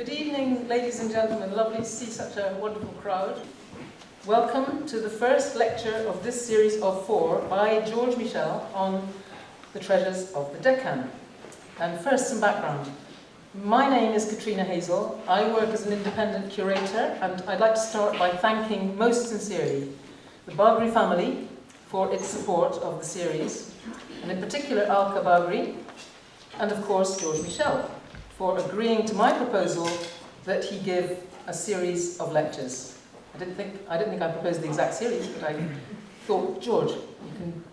Good evening, ladies and gentlemen. Lovely to see such a wonderful crowd. Welcome to the first lecture of this series of 4 by George Michell on the treasures of the Deccan. And first, some background. My name is Katrina Hazel. I work as an independent curator, and I'd like to start by thanking most sincerely the Bagri family for its support of the series, and in particular Alka Bagri, and of course George Michell, for agreeing to my proposal that he give a series of lectures. I didn't think I proposed the exact series, but I thought, George,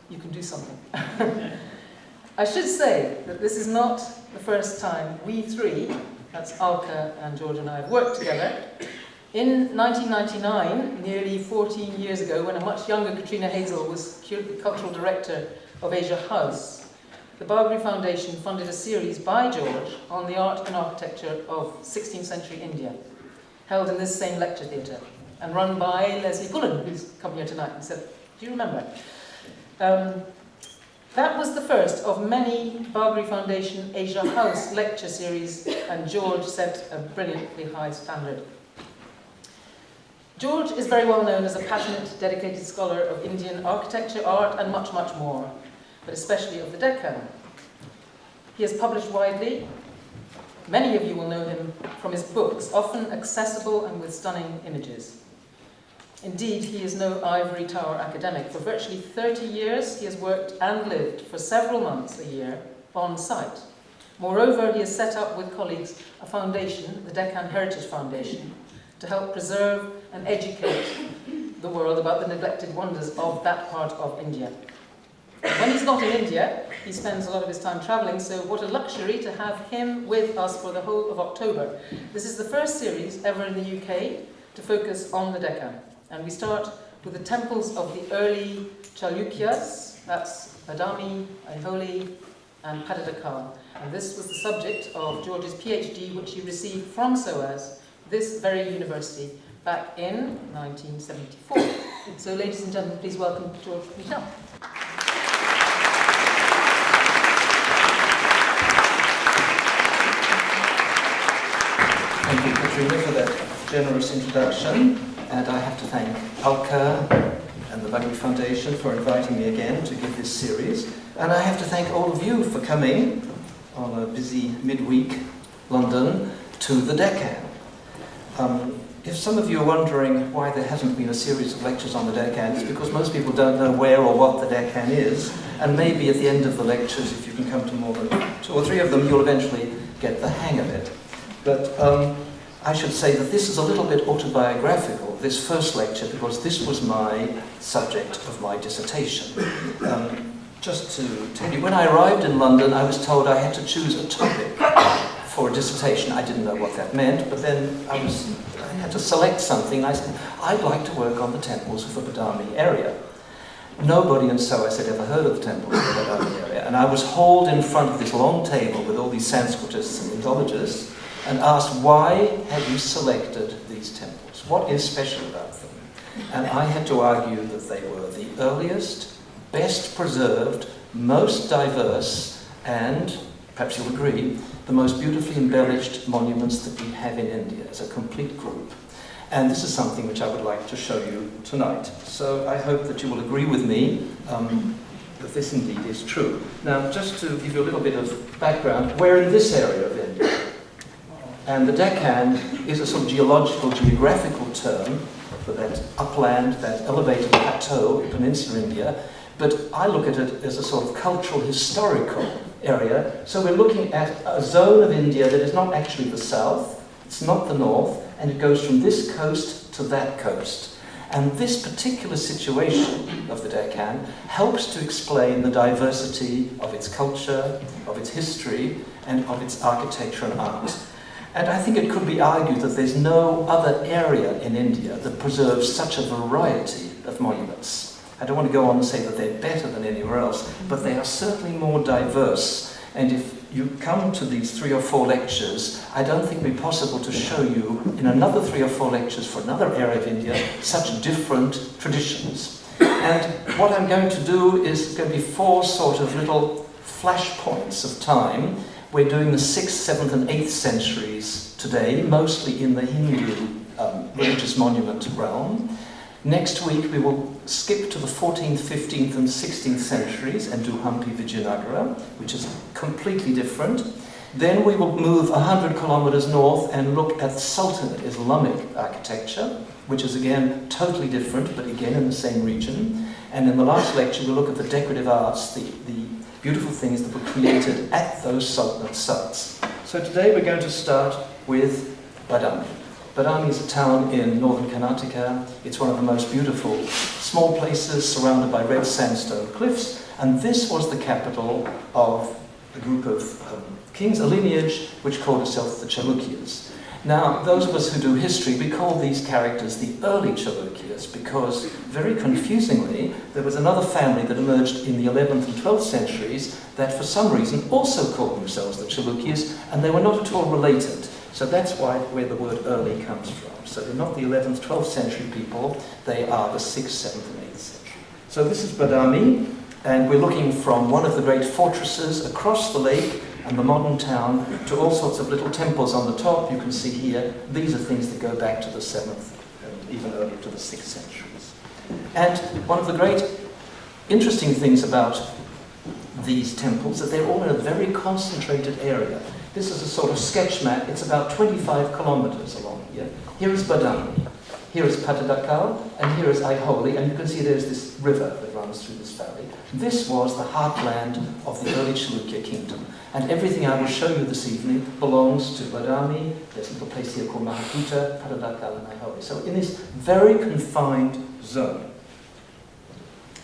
you can do something. I should say that this is not the first time we three, that's Alka and George and I, have worked together. In 1999, nearly 14 years ago, when a much younger Katrina Hazel was cultural director of Asia House, the Bagri Foundation funded a series by George on the art and architecture of 16th century India, held in this same lecture theatre, and run by Leslie Pullen, who's come here tonight and said, do you remember? That was the first of many Bagri Foundation Asia House lecture series, and George set a brilliantly high standard. George is very well known as a passionate, dedicated scholar of Indian architecture, art, and much, much more, but especially of the Deccan. He has published widely. Many of you will know him from his books, often accessible and with stunning images. Indeed, he is no ivory tower academic. For virtually 30 years, he has worked and lived for several months a year on site. Moreover, he has set up with colleagues a foundation, the Deccan Heritage Foundation, to help preserve and educate the world about the neglected wonders of that part of India. When he's not in India, he spends a lot of his time travelling, so what a luxury to have him with us for the whole of October. This is the first series ever in the UK to focus on the Deccan. And we start with the temples of the early Chalukyas, that's Badami, Aihole, and Pattadakal. And this was the subject of George's PhD, which he received from SOAS, this very university, back in 1974. So, ladies and gentlemen, please welcome George Michell. Thank you, Katrina, for that generous introduction. And I have to thank Alka and the Bagri Foundation for inviting me again to give this series. And I have to thank all of you for coming on a busy midweek London to the Deccan. If some of you are wondering why there hasn't been a series of lectures on the Deccan, it's because most people don't know where or what the Deccan is. And maybe at the end of the lectures, if you can come to more than 2 or 3 of them, you'll eventually get the hang of it. But I should say that this is a little bit autobiographical, this first lecture, because this was my subject of my dissertation. Just to tell you, when I arrived in London, I was told I had to choose a topic for a dissertation. I didn't know what that meant, but then I had to select something. I said, I'd like to work on the temples of the Badami area. Nobody in SOAS had ever heard of the temples of the Badami area, and I was hauled in front of this long table with all these Sanskritists and Indologists, and asked, why have you selected these temples? What is special about them? And I had to argue that they were the earliest, best preserved, most diverse, and, perhaps you'll agree, the most beautifully embellished monuments that we have in India as a complete group. And this is something which I would like to show you tonight. So I hope that you will agree with me that this indeed is true. Now, just to give you a little bit of background, we're in this area of India. And the Deccan is a sort of geological, geographical term for that upland, that elevated plateau, peninsular India. But I look at it as a sort of cultural, historical area. So we're looking at a zone of India that is not actually the south, it's not the north, and it goes from this coast to that coast. And this particular situation of the Deccan helps to explain the diversity of its culture, of its history, and of its architecture and art. And I think it could be argued that there's no other area in India that preserves such a variety of monuments. I don't want to go on and say that they're better than anywhere else, but they are certainly more diverse. And if you come to these 3 or 4 lectures, I don't think it would be possible to show you in another 3 or 4 lectures for another area of India such different traditions. And what I'm going to do is going to be 4 sort of little flashpoints of time We're doing the 6th, 7th and 8th centuries today, mostly in the Hindu religious monument realm. Next week we will skip to the 14th, 15th and 16th centuries and do Hampi Vijayanagara, which is completely different. Then we will move 100 kilometers north and look at Sultanate Islamic architecture, which is again totally different, but again in the same region. And in the last lecture we'll look at the decorative arts, the beautiful things that were created at those Sultanate sites. So today we're going to start with Badami. Badami is a town in northern Karnataka. It's one of the most beautiful small places surrounded by red sandstone cliffs, and this was the capital of a group of kings, a lineage which called itself the Chalukyas. Now, those of us who do history, we call these characters the early Chalukyas because, very confusingly, there was another family that emerged in the 11th and 12th centuries that for some reason also called themselves the Chalukyas, and they were not at all related. So that's where the word early comes from. So they're not the 11th, 12th century people, they are the 6th, 7th and 8th century. So this is Badami, and we're looking from one of the great fortresses across the lake and the modern town to all sorts of little temples on the top. You can see here, these are things that go back to the 7th and even earlier to the 6th centuries. And one of the great interesting things about these temples is that they're all in a very concentrated area. This is a sort of sketch map. It's about 25 kilometers along here. Here is Badami, here is Pattadakal, and here is Aihole, and you can see there's this river that runs through this valley. This was the heartland of the early Chalukya kingdom, and everything I will show you this evening belongs to Badami. There's a little place here called Mahakuta, Pattadakal, and Aihole. So in this very confined zone.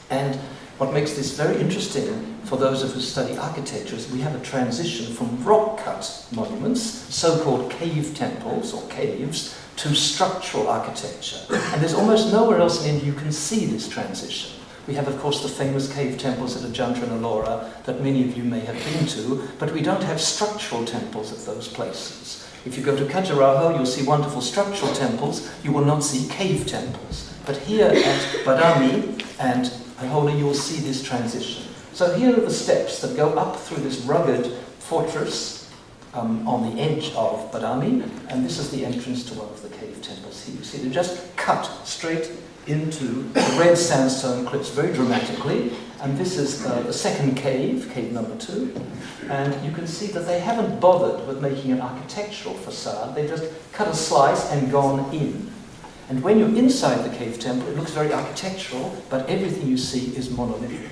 And what makes this very interesting for those of us who study architecture is we have a transition from rock-cut monuments, so-called cave temples or caves, to structural architecture. And there's almost nowhere else in India you can see this transition. We have, of course, the famous cave temples at Ajanta and Ellora that many of you may have been to, but we don't have structural temples at those places. If you go to Khajuraho, you'll see wonderful structural temples. You will not see cave temples. But here at Badami and Aihole, you will see this transition. So here are the steps that go up through this rugged fortress on the edge of Badami, and this is the entrance to one of the cave temples here. You see, they're just cut straight into the red sandstone cliffs very dramatically, and this is the second cave, cave number 2, and you can see that they haven't bothered with making an architectural facade. They just cut a slice and gone in. And when you're inside the cave temple, it looks very architectural, but everything you see is monolithic.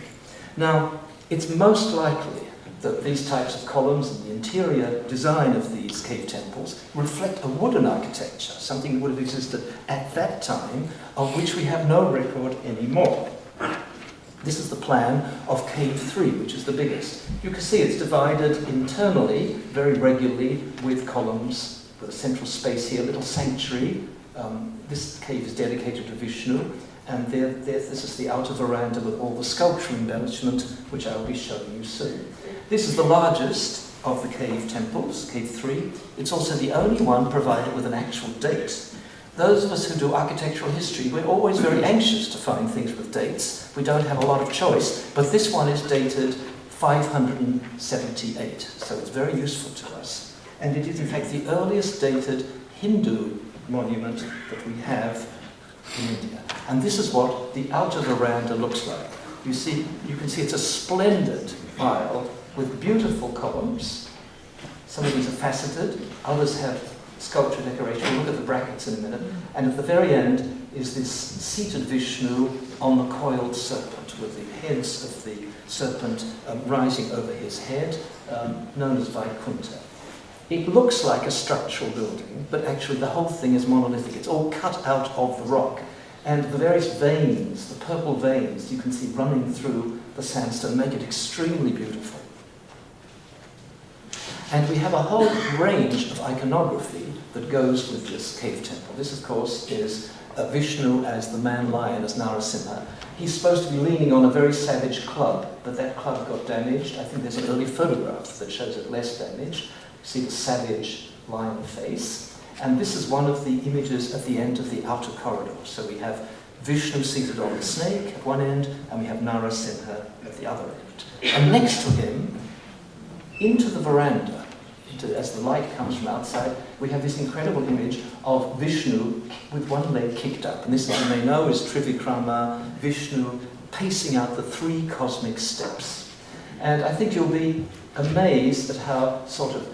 Now, it's most likely that these types of columns and the interior design of these cave temples reflect a wooden architecture, something that would have existed at that time, of which we have no record anymore. This is the plan of cave 3, which is the biggest. You can see it's divided internally very regularly with columns, with a central space here, a little sanctuary. This cave is dedicated to Vishnu, and this is the outer veranda with all the sculptural embellishment, which I will be showing you soon. This is the largest of the cave temples, cave 3. It's also the only one provided with an actual date. Those of us who do architectural history, we're always very anxious to find things with dates. We don't have a lot of choice, but this one is dated 578, so it's very useful to us. And it is in fact the earliest dated Hindu monument that we have in India. And this is what the outer veranda looks like. You can see it's a splendid aisle with beautiful columns. Some of these are faceted, others have sculpture decoration. We'll look at the brackets in a minute. And at the very end is this seated Vishnu on the coiled serpent, with the heads of the serpent rising over his head, known as Vaikuntha. It looks like a structural building, but actually the whole thing is monolithic. It's all cut out of the rock. And the various veins, the purple veins you can see running through the sandstone, make it extremely beautiful. And we have a whole range of iconography that goes with this cave temple. This, of course, is Vishnu as the man-lion, as Narasimha. He's supposed to be leaning on a very savage club, but that club got damaged. I think there's an early photograph that shows it less damaged. You see the savage lion face. And this is one of the images at the end of the outer corridor. So we have Vishnu seated on the snake at one end, and we have Narasimha at the other end. And next to him, into the veranda, as the light comes from outside, we have this incredible image of Vishnu with one leg kicked up. And this, as you may know, is Trivikrama, Vishnu pacing out the 3 cosmic steps. And I think you'll be amazed at how sort of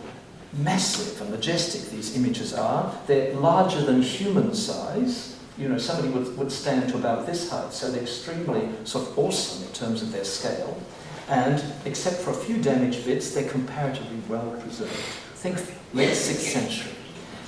massive and majestic these images are. They're larger than human size. You know, somebody would stand to about this height, so they're extremely sort of awesome in terms of their scale. And except for a few damaged bits, they're comparatively well preserved. Think late 6th century.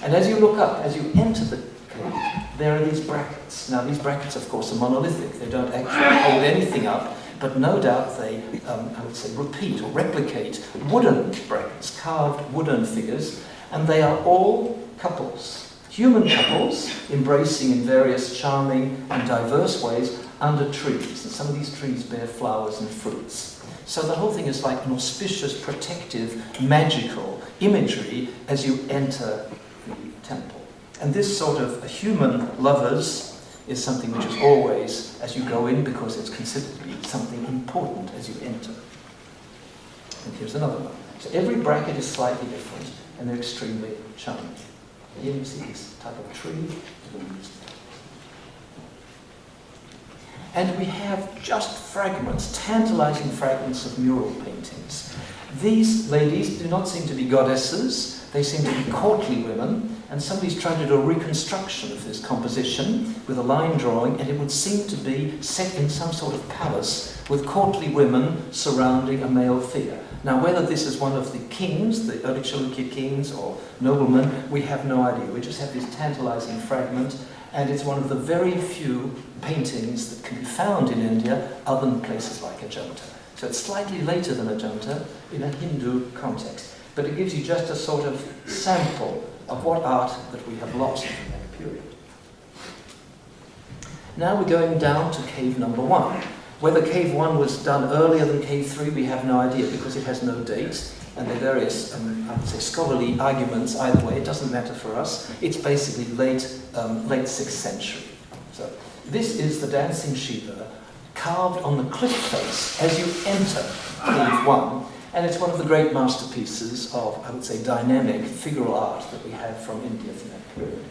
And as you look up, as you enter the cave, there are these brackets. Now, these brackets, of course, are monolithic. They don't actually hold anything up, but no doubt they, I would say, repeat or replicate wooden brackets, carved wooden figures, and they are all couples, human couples, embracing in various charming and diverse ways under trees. And some of these trees bear flowers and fruits. So the whole thing is like an auspicious, protective, magical imagery as you enter the temple. And this sort of human lovers is something which is always as you go in, because it's considered to be something important as you enter. And here's another one. So every bracket is slightly different, and they're extremely charming. Here you see this type of tree. And we have just fragments, tantalizing fragments of mural paintings. These ladies do not seem to be goddesses, they seem to be courtly women, and somebody's trying to do a reconstruction of this composition with a line drawing, and it would seem to be set in some sort of palace with courtly women surrounding a male figure. Now, whether this is one of the kings, the early Chalukya kings or noblemen, we have no idea. We just have this tantalizing fragment, and it's one of the very few paintings that can be found in India other than places like Ajanta. So it's slightly later than Ajanta in a Hindu context, but it gives you just a sort of sample of what art that we have lost from that period. Now we're going down to cave number 1. Whether cave 1 was done earlier than cave 3, we have no idea, because it has no date, and there are various, I would say, scholarly arguments either way. It doesn't matter for us. It's basically late 6th century. So this is the dancing Shiva carved on the cliff face as you enter cave 1, and it's one of the great masterpieces of, I would say, dynamic figural art that we have from India from that period.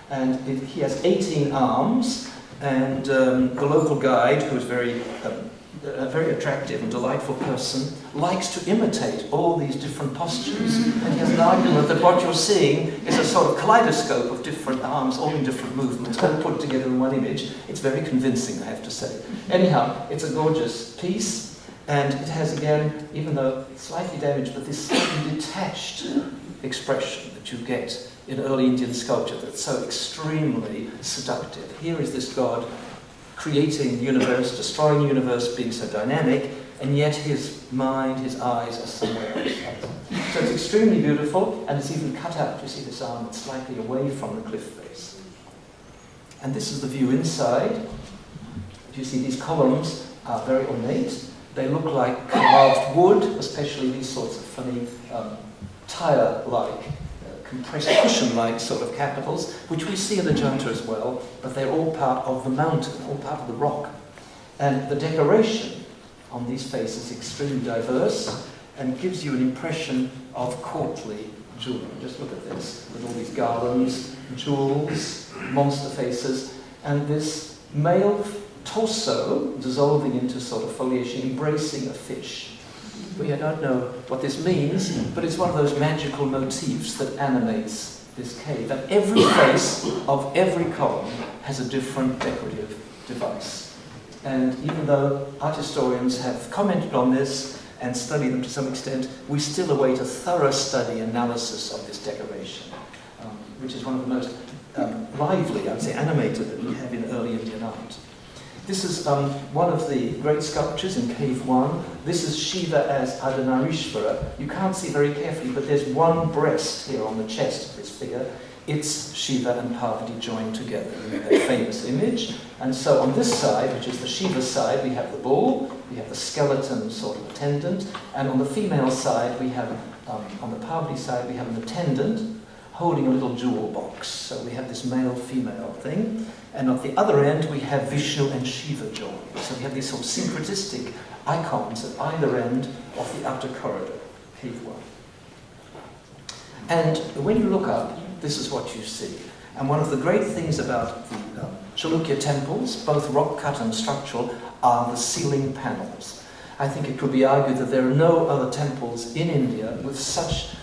And he has 18 arms, and the local guide, who is a very attractive and delightful person, likes to imitate all these different postures. And he has an argument that what you're seeing is a sort of kaleidoscope of different arms, all in different movements, all put together in one image. It's very convincing, I have to say. Anyhow, it's a gorgeous piece, and it has, again, even though slightly damaged, but this slightly detached expression that you get in early Indian sculpture that's so extremely seductive. Here is this god creating the universe, destroying the universe, being so dynamic, and yet his mind, his eyes are somewhere else. So it's extremely beautiful, and it's even cut out. You see this arm that's slightly away from the cliff face. And this is the view inside. You see these columns are very ornate. They look like carved wood, especially these sorts of funny tire-like, compressed cushion-like sort of capitals, which we see at Ajanta as well, but they're all part of the mountain, all part of the rock. And the decoration on these faces is extremely diverse and gives you an impression of courtly jewelry. Just look at this, with all these garlands, jewels, monster faces, and this male torso dissolving into sort of foliation, embracing a fish. We don't know what this means, but it's one of those magical motifs that animates this cave. And every face of every column has a different decorative device. And even though art historians have commented on this and studied them to some extent, we still await a thorough study and analysis of this decoration, which is one of the most lively, I would say, animated that we have in early Indian art. This is one of the great sculptures in Cave 1. This is Shiva as Ardhanarishvara. You can't see very carefully, but there's one breast here on the chest of this figure. It's Shiva and Parvati joined together in that famous image. And so on this side, which is the Shiva side, we have the bull, we have the skeleton sort of attendant, and on the female side, we have, on the Parvati side, we have an attendant holding a little jewel box. So we have this male-female thing. And at the other end, we have Vishnu and Shiva joined. So we have these sort of syncretistic icons at either end of the outer corridor, Cave 1. And when you look up, this is what you see. And one of the great things about the Chalukya temples, both rock-cut and structural, are the ceiling panels. I think it could be argued that there are no other temples in India with such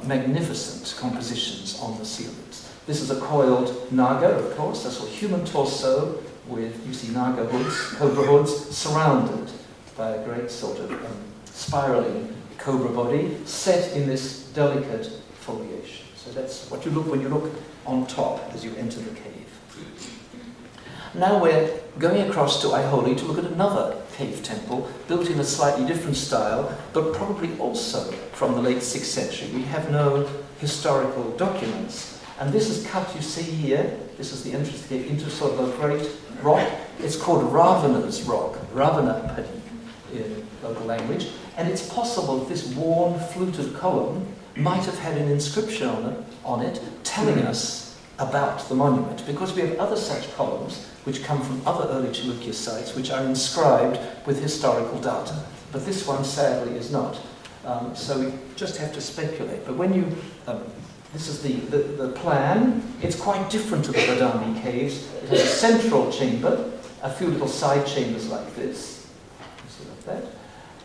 magnificent compositions on the ceilings. This is a coiled naga, of course, that's a human torso with, you see, naga hoods, cobra hoods, surrounded by a great sort of spiraling cobra body set in this delicate foliation. So that's what you look when you look on top as you enter the cave. Now we're going across to Aihole to look at another cave temple built in a slightly different style, but probably also from the late 6th century. We have no historical documents. And this is cut, you see here, this is the entrance to the cave, into sort of a great rock. It's called Ravana's rock, Ravanapadi in local language. And it's possible that this worn, fluted column might have had an inscription on it telling us about the monument, because we have other such columns which come from other early Chalukya sites which are inscribed with historical data. But this one sadly is not. So we just have to speculate. But when you, this is the plan, it's quite different to the Badami caves. It has a central chamber, a few little side chambers like this, you see like that,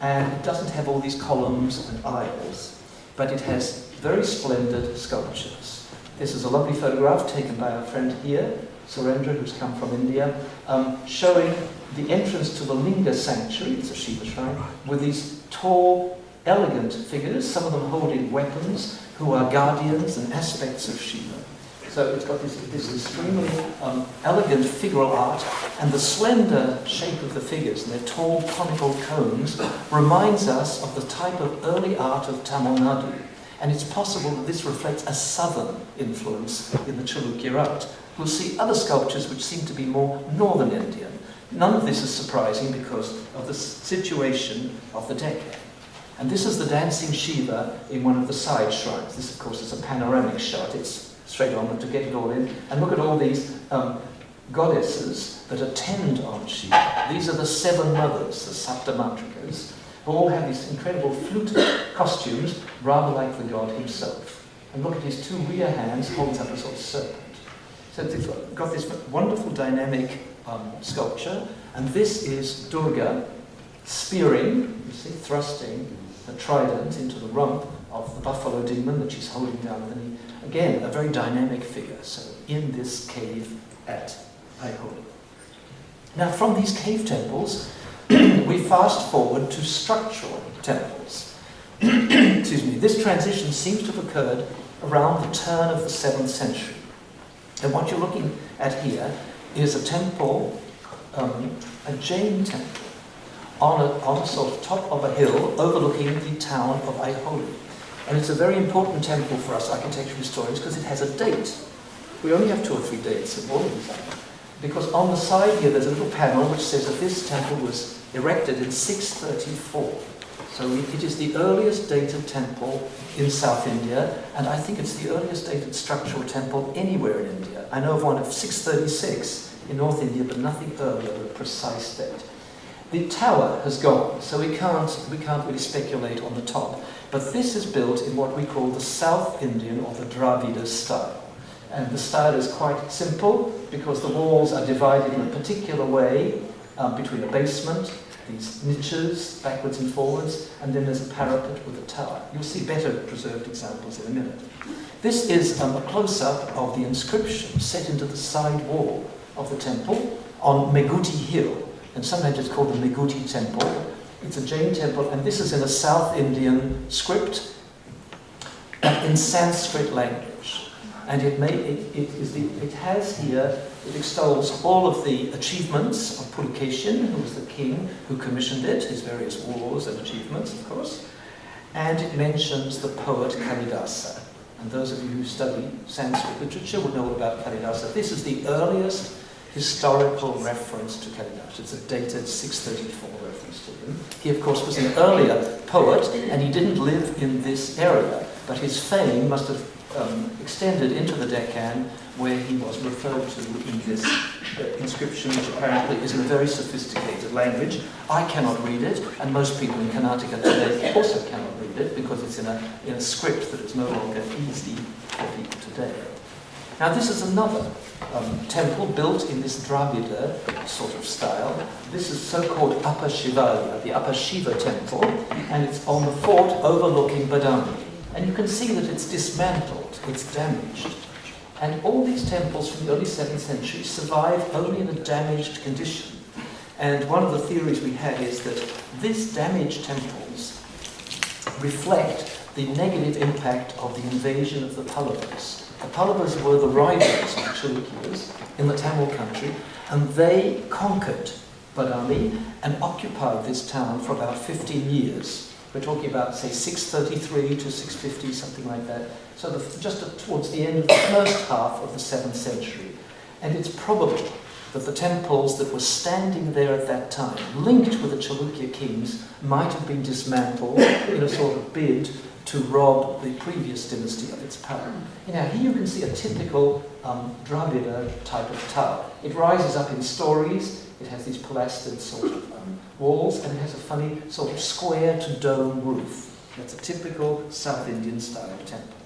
and it doesn't have all these columns and aisles, but it has very splendid sculptures. This is a lovely photograph taken by our friend here, Surendra, who's come from India, showing the entrance to the Linga sanctuary, it's a Shiva shrine, with these tall, elegant figures, some of them holding weapons, who are guardians and aspects of Shiva. So it's got this extremely elegant figural art, and the slender shape of the figures and their tall conical cones reminds us of the type of early art of Tamil Nadu. And it's possible that this reflects a southern influence in the Chalukya art. We'll see other sculptures which seem to be more northern Indian. None of this is surprising because of the situation of the Deccan. And this is the dancing Shiva in one of the side shrines. This, of course, is a panoramic shot. It's straight on, but to get it all in. And look at all these goddesses that attend on Shiva. These are the 7 mothers, the Saptamatrikas, who all have these incredible fluted costumes, rather like the god himself. And look at his 2 rear hands, holds up a sort of serpent. So it's got this wonderful dynamic sculpture, and this is Durga spearing, you see, thrusting a trident into the rump of the buffalo demon that she's holding down the knee. Again, a very dynamic figure, so in this cave at Aihole. Now from these cave temples, we fast forward to structural temples. Excuse me. This transition seems to have occurred around the turn of the 7th century. And what you're looking at here is a temple, a Jain temple, on a sort of top of a hill overlooking the town of Aihole. And it's a very important temple for us architectural historians because it has a date. We only have 2 or 3 dates of all of these. Because on the side here there's a little panel which says that this temple was erected in 634. So it is the earliest dated temple in South India, and I think it's the earliest dated structural temple anywhere in India. I know of one of 636 in North India, but nothing earlier with a precise date. The tower has gone, so we can't really speculate on the top. But this is built in what we call the South Indian or the Dravida style. And the style is quite simple because the walls are divided in a particular way between a basement, these niches, backwards and forwards, and then there's a parapet with a tower. You'll see better preserved examples in a minute. This is a close-up of the inscription set into the side wall of the temple on Meguti Hill, and sometimes it's called the Meguti Temple. It's a Jain temple, and this is in a South Indian script in Sanskrit language. And it has here, it extols all of the achievements of Pulikeshin, who was the king who commissioned it, his various wars and achievements, of course. And it mentions the poet Kalidasa. And those of you who study Sanskrit literature would know about Kalidasa. This is the earliest historical reference to Kalidasa. It's a dated 634 reference to him. He, of course, was an earlier poet, and he didn't live in this area, but his fame must have extended into the Deccan, where he was referred to in this inscription, which apparently is in a very sophisticated language. I cannot read it, and most people in Karnataka today also cannot read it, because it's in a script that is no longer easy for people today. Now this is another temple built in this Dravida sort of style. This is so-called Upper Shivalya, the Upper Shiva temple, and it's on the fort overlooking Badami. And you can see that it's dismantled, it's damaged. And all these temples from the early 7th century survive only in a damaged condition. And one of the theories we have is that these damaged temples reflect the negative impact of the invasion of the Pallavas. The Pallavas were the rivals of the Chalukyas in the Tamil country, and they conquered Badami and occupied this town for about 15 years. We're talking about, say, 633 to 650, something like that. So just towards the end of the first half of the 7th century. And it's probable that the temples that were standing there at that time, linked with the Chalukya kings, might have been dismantled in a sort of bid to rob the previous dynasty of its power. Now here you can see a typical Dravida type of tower. It rises up in stories, it has these pilastered sort of walls, and it has a funny sort of square to dome roof. That's a typical South Indian style temple.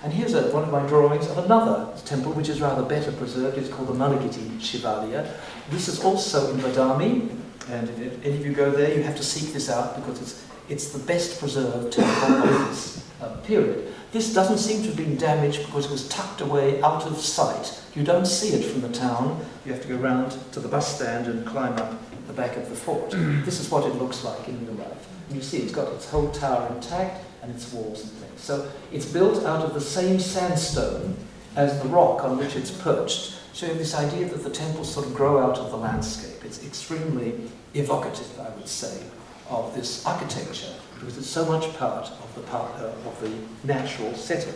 And here's one of my drawings of another temple which is rather better preserved. It's called the Malagiti Shivalya. This is also in Badami, and if any of you go there you have to seek this out because it's the best preserved temple of this period. This doesn't seem to have been damaged because it was tucked away out of sight. You don't see it from the town. You have to go round to the bus stand and climb up the back of the fort. This is what it looks like in real life. And you see it's got its whole tower intact and its walls and things. So it's built out of the same sandstone as the rock on which it's perched. So you have this idea that the temples sort of grow out of the landscape. It's extremely evocative, I would say, of this architecture, because it's so much part of the natural setting.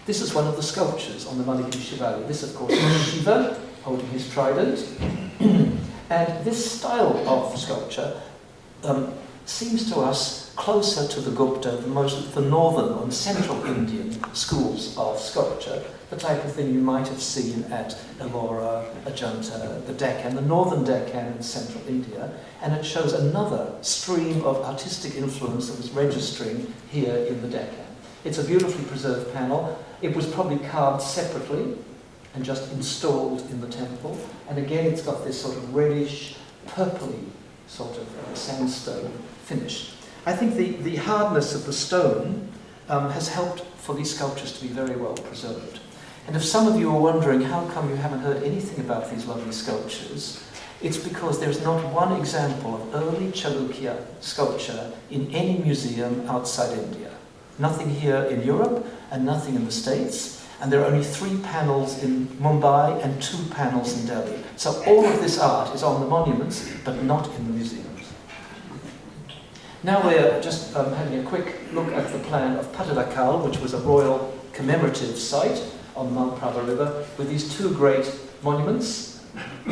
This is one of the sculptures on the Malagiti Shivalya. This, of course, is Shiva holding his trident. And this style of sculpture seems to us closer to the Gupta, the northern and central Indian schools of sculpture, the type of thing you might have seen at Ellora, Ajanta, the Deccan, the northern Deccan in central India, and it shows another stream of artistic influence that was registering here in the Deccan. It's a beautifully preserved panel. It was probably carved separately and just installed in the temple, and again it's got this sort of reddish, purpley sort of sandstone finish. I think the hardness of the stone has helped for these sculptures to be very well preserved. And if some of you are wondering how come you haven't heard anything about these lovely sculptures, it's because there's not one example of early Chalukya sculpture in any museum outside India. Nothing here in Europe and nothing in the States. And there are only 3 panels in Mumbai and 2 panels in Delhi. So all of this art is on the monuments, but not in the museums. Now we're just having a quick look at the plan of Pattadakal, which was a royal commemorative site on the Malprava River, with these 2 great monuments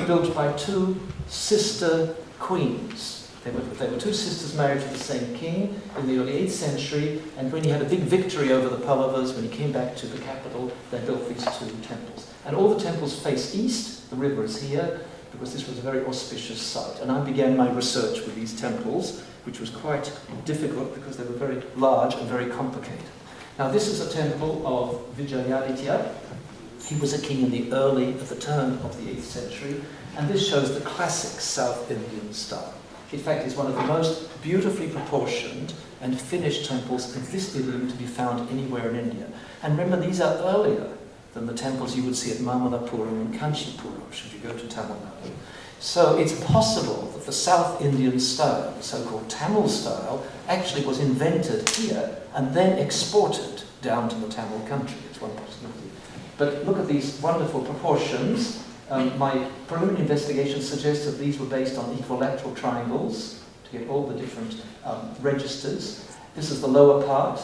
built by 2 sister queens. They were 2 sisters married to the same king in the early 8th century, and when he had a big victory over the Pallavas, when he came back to the capital, they built these 2 temples. And all the temples face east, the river is here, because this was a very auspicious site. And I began my research with these temples, which was quite difficult because they were very large and very complicated. Now this is a temple of Vijayaditya. He was a king at the turn of the 8th century, and this shows the classic South Indian style. In fact, it's one of the most beautifully proportioned and finished temples of this idiom to be found anywhere in India. And remember, these are earlier than the temples you would see at Mamalapuram and Kanchipuram, should you go to Tamil Nadu. So it's possible that the South Indian style, the so-called Tamil style, actually was invented here and then exported down to the Tamil country. It's one possibility. But look at these wonderful proportions. My preliminary investigation suggests that these were based on equilateral triangles to get all the different registers. This is the lower part,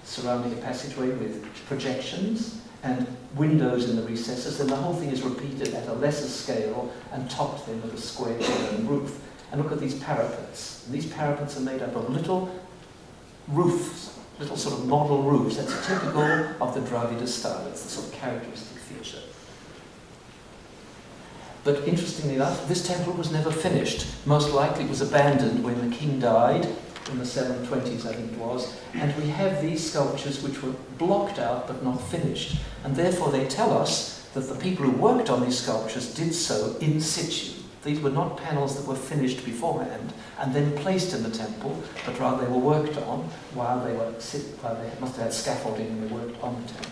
surrounding a passageway with projections and windows in the recesses, and the whole thing is repeated at a lesser scale and topped then with a square dome roof. And look at these parapets. And these parapets are made up of little roofs, little sort of model roofs. That's typical of the Dravida style. It's the sort of characteristic feature. But interestingly enough, this temple was never finished. Most likely it was abandoned when the king died in the 720s, I think it was. And we have these sculptures which were blocked out but not finished. And therefore they tell us that the people who worked on these sculptures did so in situ. These were not panels that were finished beforehand and then placed in the temple, but rather they were worked on while they must have had scaffolding and they worked on the temple.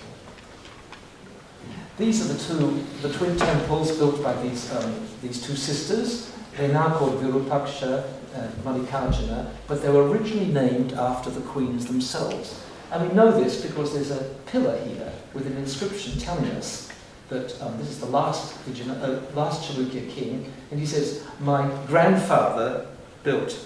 These are the twin temples built by these two sisters. They're now called Virupaksha and Mallikarjuna, but they were originally named after the queens themselves. And we know this because there's a pillar here with an inscription telling us that this is the last Chalukya king, and he says, my grandfather built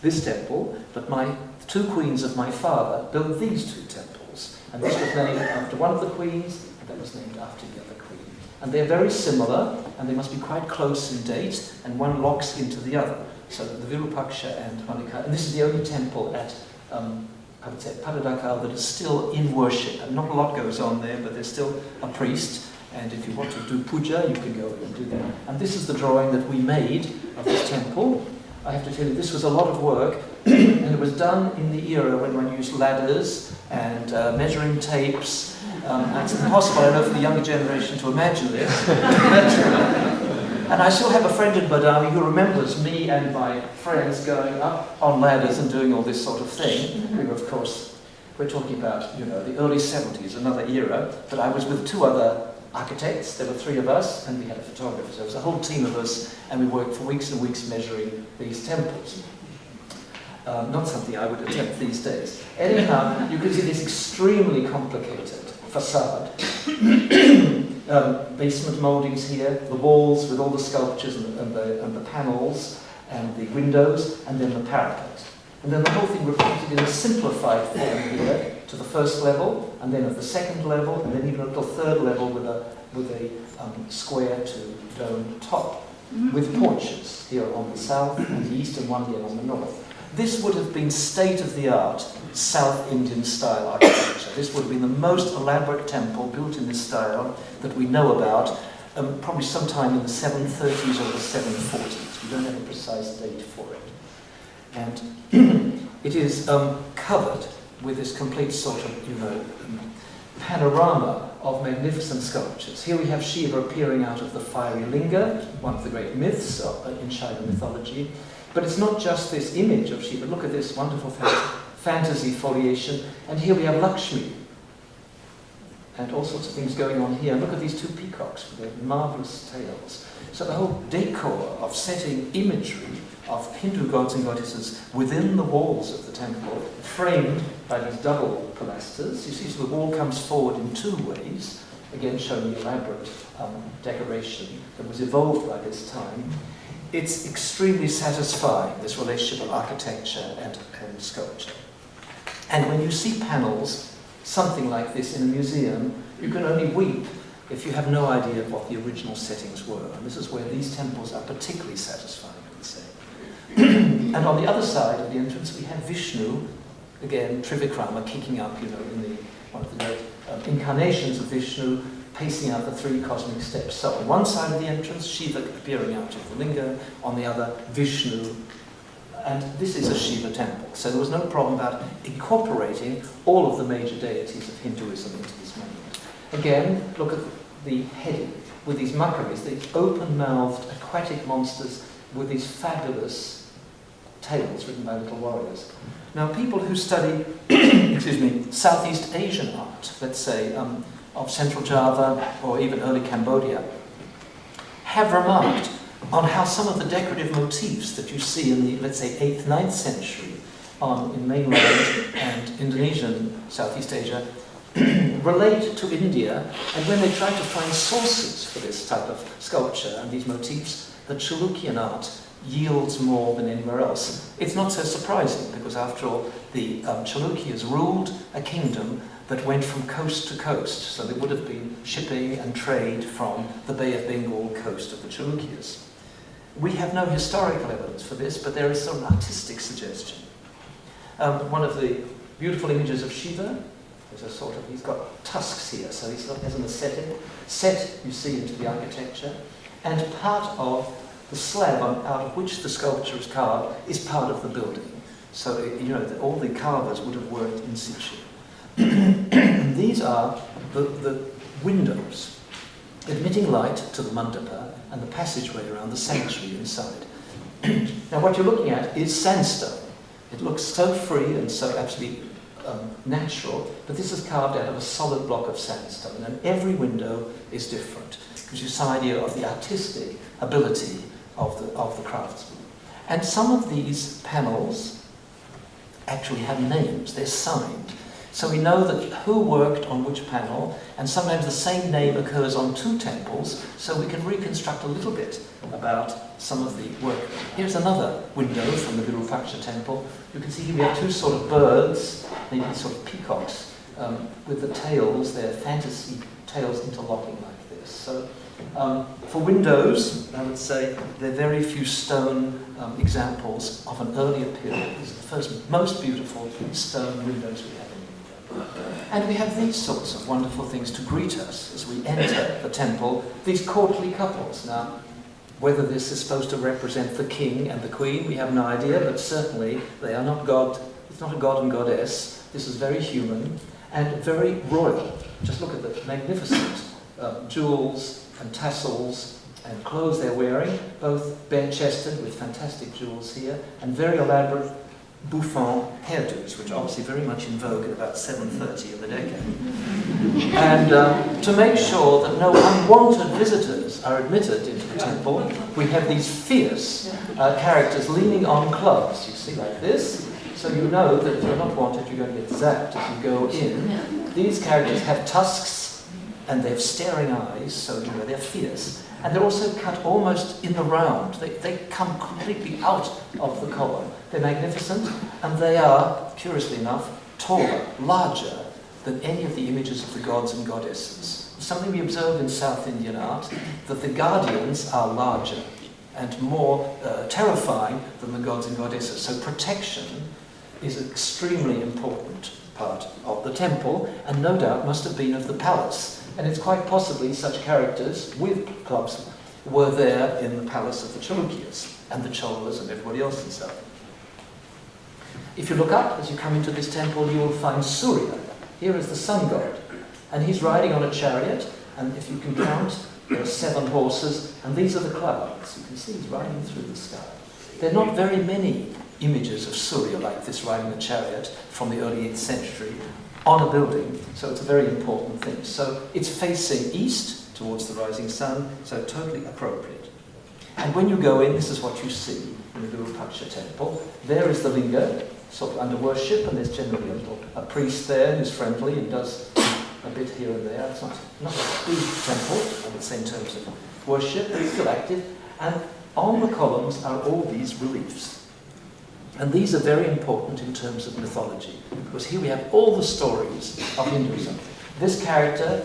this temple, but the two queens of my father built these two temples. And this was named after one of the queens, and that was named after the other queen. And they're very similar, and they must be quite close in date, and one locks into the other. So the Virupaksha and Mallikarjuna, and this is the only temple at I would say Pattadakal that is still in worship. And not a lot goes on there, but there's still a priest. And if you want to do puja, you can go and do that. And this is the drawing that we made of this temple. I have to tell you, this was a lot of work. And it was done in the era when one used ladders and measuring tapes. It's impossible, I know, for the younger generation to imagine this. And I still have a friend in Badami who remembers me and my friends going up on ladders and doing all this sort of thing. We were, of course, we're talking about, the early 70s, another era. But I was with two other architects. There were three of us, and we had a photographer. So there was a whole team of us, and we worked for weeks and weeks measuring these temples. Not something I would attempt these days. Anyhow, you can see this extremely complicated facade. Basement mouldings here, the walls with all the sculptures and the panels and the windows, and then the parapet. And then the whole thing repeated in a simplified form here to the first level, and then at the second level, and then even at the third level with a square to dome top, with porches here on the south and the east and one here on the north. This would have been state-of-the-art South Indian style architecture. This would have been the most elaborate temple built in this style that we know about, probably sometime in the 730s or the 740s. We don't have a precise date for it. And it is covered with this complete sort of, panorama of magnificent sculptures. Here we have Shiva appearing out of the fiery linga, one of the great myths in Shaiva mythology. But it's not just this image of Shiva. Look at this wonderful fantasy foliation. And here we have Lakshmi. And all sorts of things going on here. Look at these two peacocks with their marvelous tails. So the whole decor of setting imagery of Hindu gods and goddesses within the walls of the temple, framed by these double pilasters. You see, so the wall comes forward in two ways, again showing the elaborate decoration that was evolved by this time. It's extremely satisfying, this relationship of architecture and sculpture. And when you see panels, something like this in a museum, you can only weep if you have no idea of what the original settings were. And this is where these temples are particularly satisfying, I would say. And on the other side of the entrance, we have Vishnu, again, Trivikrama, kicking up, in one of the great incarnations of Vishnu, pacing out the three cosmic steps. So on one side of the entrance, Shiva appearing out of the linga, on the other, Vishnu. And this is a Shiva temple. So there was no problem about incorporating all of the major deities of Hinduism into this monument. Again, look at the heading with these makaris, these open-mouthed aquatic monsters with these fabulous tales written by little warriors. Now, people who study, Southeast Asian art, let's say, of Central Java or even early Cambodia, have remarked on how some of the decorative motifs that you see in the, let's say, 8th, 9th century in mainland and Indonesian Southeast Asia relate to India, and when they try to find sources for this type of sculpture and these motifs, the Chalukyan art yields more than anywhere else. It's not so surprising, because after all, the Chalukyas ruled a kingdom that went from coast to coast, so there would have been shipping and trade from the Bay of Bengal coast of the Chalukyas. We have no historical evidence for this, but there is some artistic suggestion. One of the Beautiful images of Shiva. There's a sort of, he's got tusks here, so he's has an ascetic set, you see, into the architecture. And part of the slab out of which the sculpture is carved is part of the building. So, all the carvers would have worked in situ. These are the windows admitting light to the mandapa and the passageway around the sanctuary inside. Now what you're looking at is sandstone. It looks so free and so absolutely natural, but this is carved out of a solid block of sandstone, and every window is different. It gives you some idea of the artistic ability of the craftsman. And some of these panels actually have names, they're signed. So we know that who worked on which panel, and sometimes the same name occurs on two temples, so we can reconstruct a little bit about some of the work. Here's another window from the Virupaksha temple. You can see here we have two sort of birds, maybe sort of peacocks, with the tails, their fantasy tails interlocking like this. So for windows, I would say there are very few stone examples of an earlier period. These are the first most beautiful stone windows we have. And we have these sorts of wonderful things to greet us as we enter the temple, these courtly couples. Now, whether this is supposed to represent the king and the queen, we have no idea, but certainly they are not God, it's not a god and goddess. This is very human and very royal. Just look at the magnificent jewels and tassels and clothes they're wearing, both bare-chested with fantastic jewels here, and very elaborate bouffant hairdos, which are obviously very much in vogue at about 7:30 in the Deccan. And to make sure that no unwanted visitors are admitted into the temple, we have these fierce characters leaning on clubs, you see, like this. So you know that if you're not wanted, you're going to get zapped as you go in. These characters have tusks and they have staring eyes, so they're fierce. And they're also cut almost in the round. They come completely out of the column. They're magnificent, and they are, curiously enough, taller, larger than any of the images of the gods and goddesses. Something we observe in South Indian art, that the guardians are larger and more terrifying than the gods and goddesses. So protection is an extremely important part of the temple, and no doubt must have been of the palace. And it's quite possibly such characters with clubs were there in the palace of the Chalukyas and the Cholas and everybody else in South. If you look up as you come into this temple, you will find Surya. Here is the sun god, and he's riding on a chariot, and if you can count, there are 7 horses, and these are the clouds. You can see he's riding through the sky. There are not very many images of Surya like this riding a chariot from the early 8th century on a building, so it's a very important thing. So it's facing east towards the rising sun, so totally appropriate. And when you go in, this is what you see in the Virupaksha temple. There is the linga, sort of under worship, and there's generally a priest there who's friendly and does a bit here and there. It's not a big temple, I would say, in terms of worship, but it's still active. And on the columns are all these reliefs. And these are very important in terms of mythology, because here we have all the stories of Hinduism. This character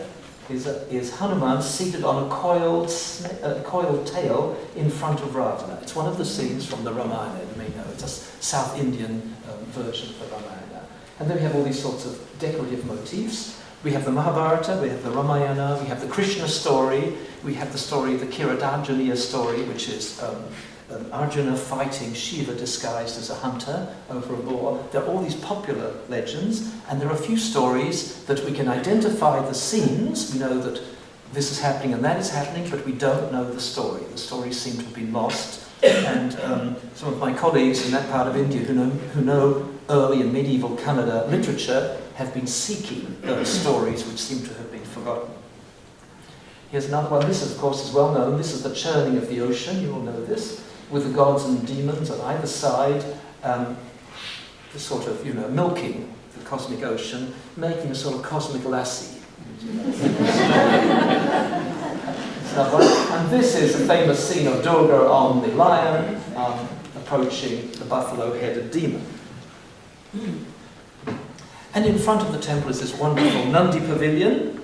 is Hanuman seated on a coiled tail in front of Ravana. It's one of the scenes from the Ramayana, you may know. It's a South Indian version of the Ramayana. And then we have all these sorts of decorative motifs. We have the Mahabharata, we have the Ramayana, we have the Krishna story, we have the story, the Kiradarjuniya story, which is Arjuna fighting Shiva disguised as a hunter over a boar. There are all these popular legends, and there are a few stories that we can identify the scenes. We know that this is happening and that is happening, but we don't know the story. The stories seem to have been lost. And some of my colleagues in that part of India who know early and medieval Kannada literature have been seeking those stories which seem to have been forgotten. Here's another one. This, of course, is well known. This is the churning of the ocean. You all know this, with the gods and demons on either side, the sort of, milking the cosmic ocean, making a sort of cosmic lassie. And this is a famous scene of Durga on the lion approaching the buffalo-headed demon. And in front of the temple is this wonderful Nandi pavilion.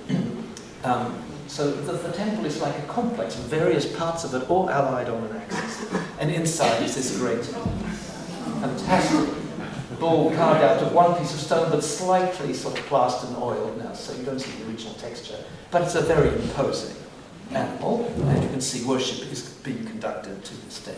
So the temple is like a complex of various parts of it, all allied on an axis. And inside is this great, fantastic bull carved out of one piece of stone, but slightly sort of plastered and oiled now, so you don't see the original texture. But it's a very imposing animal, and you can see worship is being conducted to this day.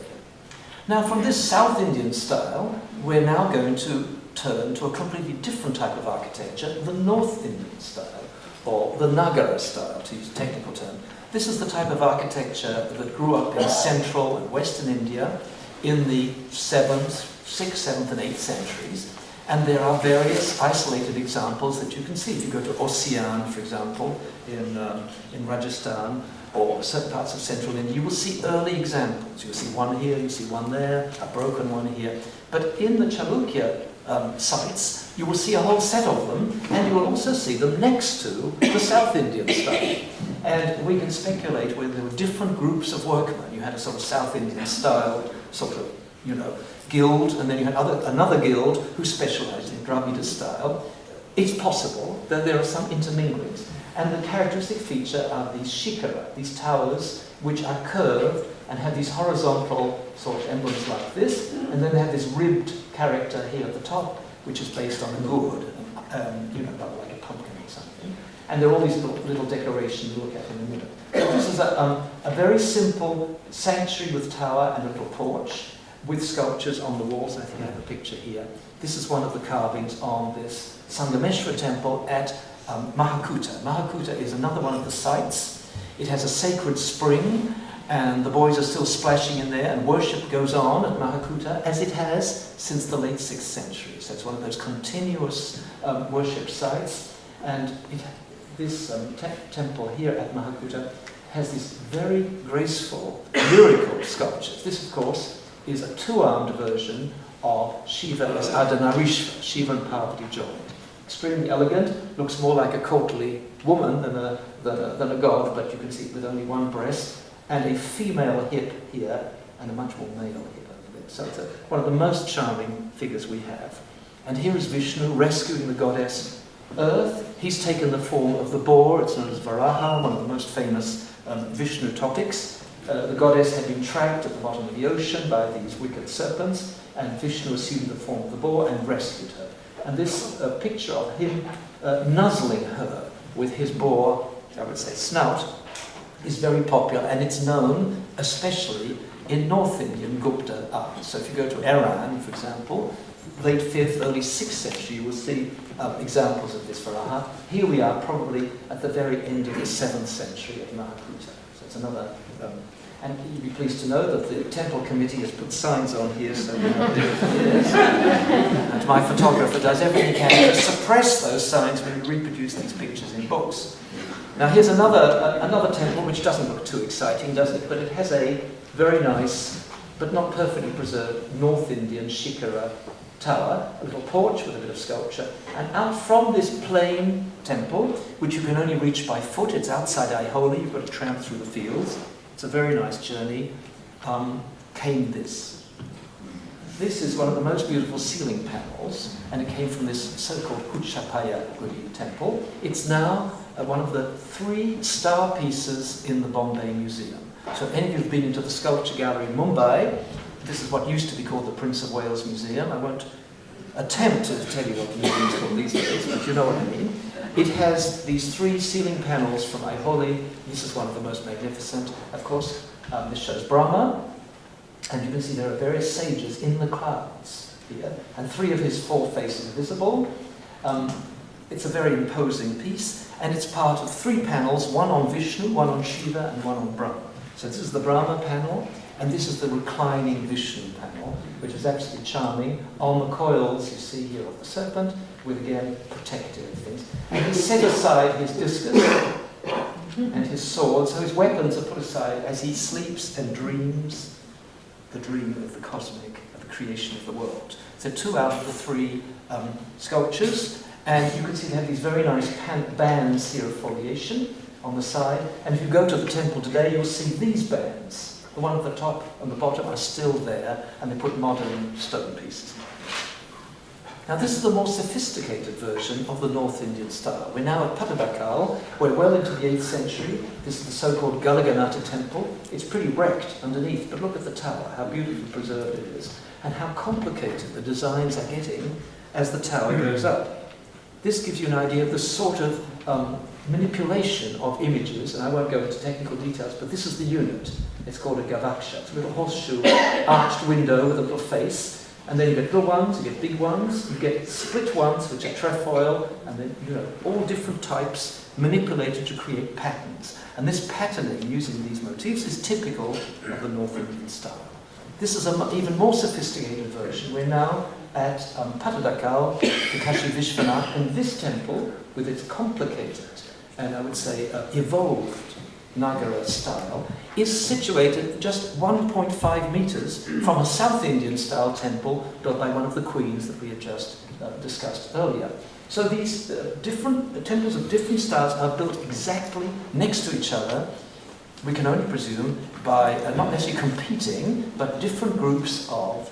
Now, from this South Indian style, we're now going to turn to a completely different type of architecture, the North Indian style, or the Nagara style, to use a technical term. This is the type of architecture that grew up in central and western India in the 6th, 7th and 8th centuries. And there are various isolated examples that you can see. If you go to Ossian, for example, in Rajasthan, or certain parts of central India, you will see early examples. You'll see one here, you see one there, a broken one here. But in the Chalukya sites, you will see a whole set of them, and you will also see them next to the South Indian style. And we can speculate whether there were different groups of workmen. You had a sort of South Indian style, sort of, guild, and then you had another guild who specialized in Dravida style. It's possible that there are some interminglings. And the characteristic feature are these shikara, these towers, which are curved and have these horizontal sort of emblems like this, and then they have this ribbed character here at the top, which is based on a gourd, like a pumpkin or something. And there are all these little decorations we'll look at in a minute. So this is a very simple sanctuary with tower and a little porch, with sculptures on the walls. I think I have a picture here. This is one of the carvings on this Sangameshwar temple at Mahakuta. Mahakuta is another one of the sites. It has a sacred spring, and the boys are still splashing in there, and worship goes on at Mahakuta, as it has since the late 6th century. So it's one of those continuous worship sites. And this temple here at Mahakuta has these very graceful, lyrical sculptures. This, of course, is a two-armed version of Shiva as Ardhanarishva, Shiva and Parvati joined. Extremely elegant, looks more like a courtly woman than a god, but you can see it with only one breast, and a female hip here, and a much more male hip over there. So it's one of the most charming figures we have. And here is Vishnu rescuing the goddess Earth. He's taken the form of the boar. It's known as Varaha, one of the most famous Vishnu topics. The goddess had been trapped at the bottom of the ocean by these wicked serpents, and Vishnu assumed the form of the boar and rescued her. And this picture of him nuzzling her with his boar, I would say snout, is very popular, and it's known especially in North Indian Gupta art. So if you go to Iran, for example, late 5th, early 6th century, you will see examples of this Varaha. Here we are probably at the very end of the 7th century at Mahakuta. So it's another... and you'd be pleased to know that the temple committee has put signs on here, so you know yes. And my photographer does everything he can to suppress those signs when we reproduce these pictures in books. Now here's another temple which doesn't look too exciting, does it? But it has a very nice, but not perfectly preserved, North Indian shikara tower, a little porch with a bit of sculpture. And out from this plain temple, which you can only reach by foot, it's outside Aihole, you've got to tramp through the fields. It's a very nice journey, came this. This is one of the most beautiful ceiling panels, and it came from this so-called Uchapaya Guri temple. It's now one of the 3 star pieces in the Bombay Museum. So if any of you have been into the sculpture gallery in Mumbai, this is what used to be called the Prince of Wales Museum. I won't attempt to tell you what the museum is called these days, but you know what I mean. It has these 3 ceiling panels from Aihole. This is one of the most magnificent. Of course, this shows Brahma, and you can see there are various sages in the clouds here, and 3 of his 4 faces are visible. It's a very imposing piece, and it's part of 3 panels, one on Vishnu, one on Shiva, and one on Brahma. So this is the Brahma panel, and this is the reclining Vishnu panel, which is absolutely charming. On the coils you see here of the serpent, with again protective things. And he set aside his discus and his sword, so his weapons are put aside as he sleeps and dreams the dream of the cosmic, of the creation of the world. So 2 out of the 3 sculptures, and you can see they have these very nice bands here of foliation on the side. And if you go to the temple today, you'll see these bands. The one at the top and the bottom are still there, and they put modern stone pieces. Now this is a more sophisticated version of the North Indian style. We're now at Pattadakal, we're well into the 8th century. This is the so-called Galaganata temple. It's pretty wrecked underneath, but look at the tower, how beautifully preserved it is, and how complicated the designs are getting as the tower goes up. This gives you an idea of the sort of manipulation of images, and I won't go into technical details, but this is the unit. It's called a gavaksha. It's a little horseshoe arched window with a little face. And then you get little ones, you get big ones, you get split ones, which are trefoil, and then, all different types manipulated to create patterns. And this patterning using these motifs is typical of the North Indian style. This is an even more sophisticated version. We're now at Pattadakal, the Kashi Vishwanath, and this temple, with its complicated and I would say evolved Nagara style, is situated just 1.5 meters from a South Indian style temple built by one of the queens that we had just discussed earlier. So these different temples of different styles are built exactly next to each other. We can only presume by not necessarily competing, but different groups of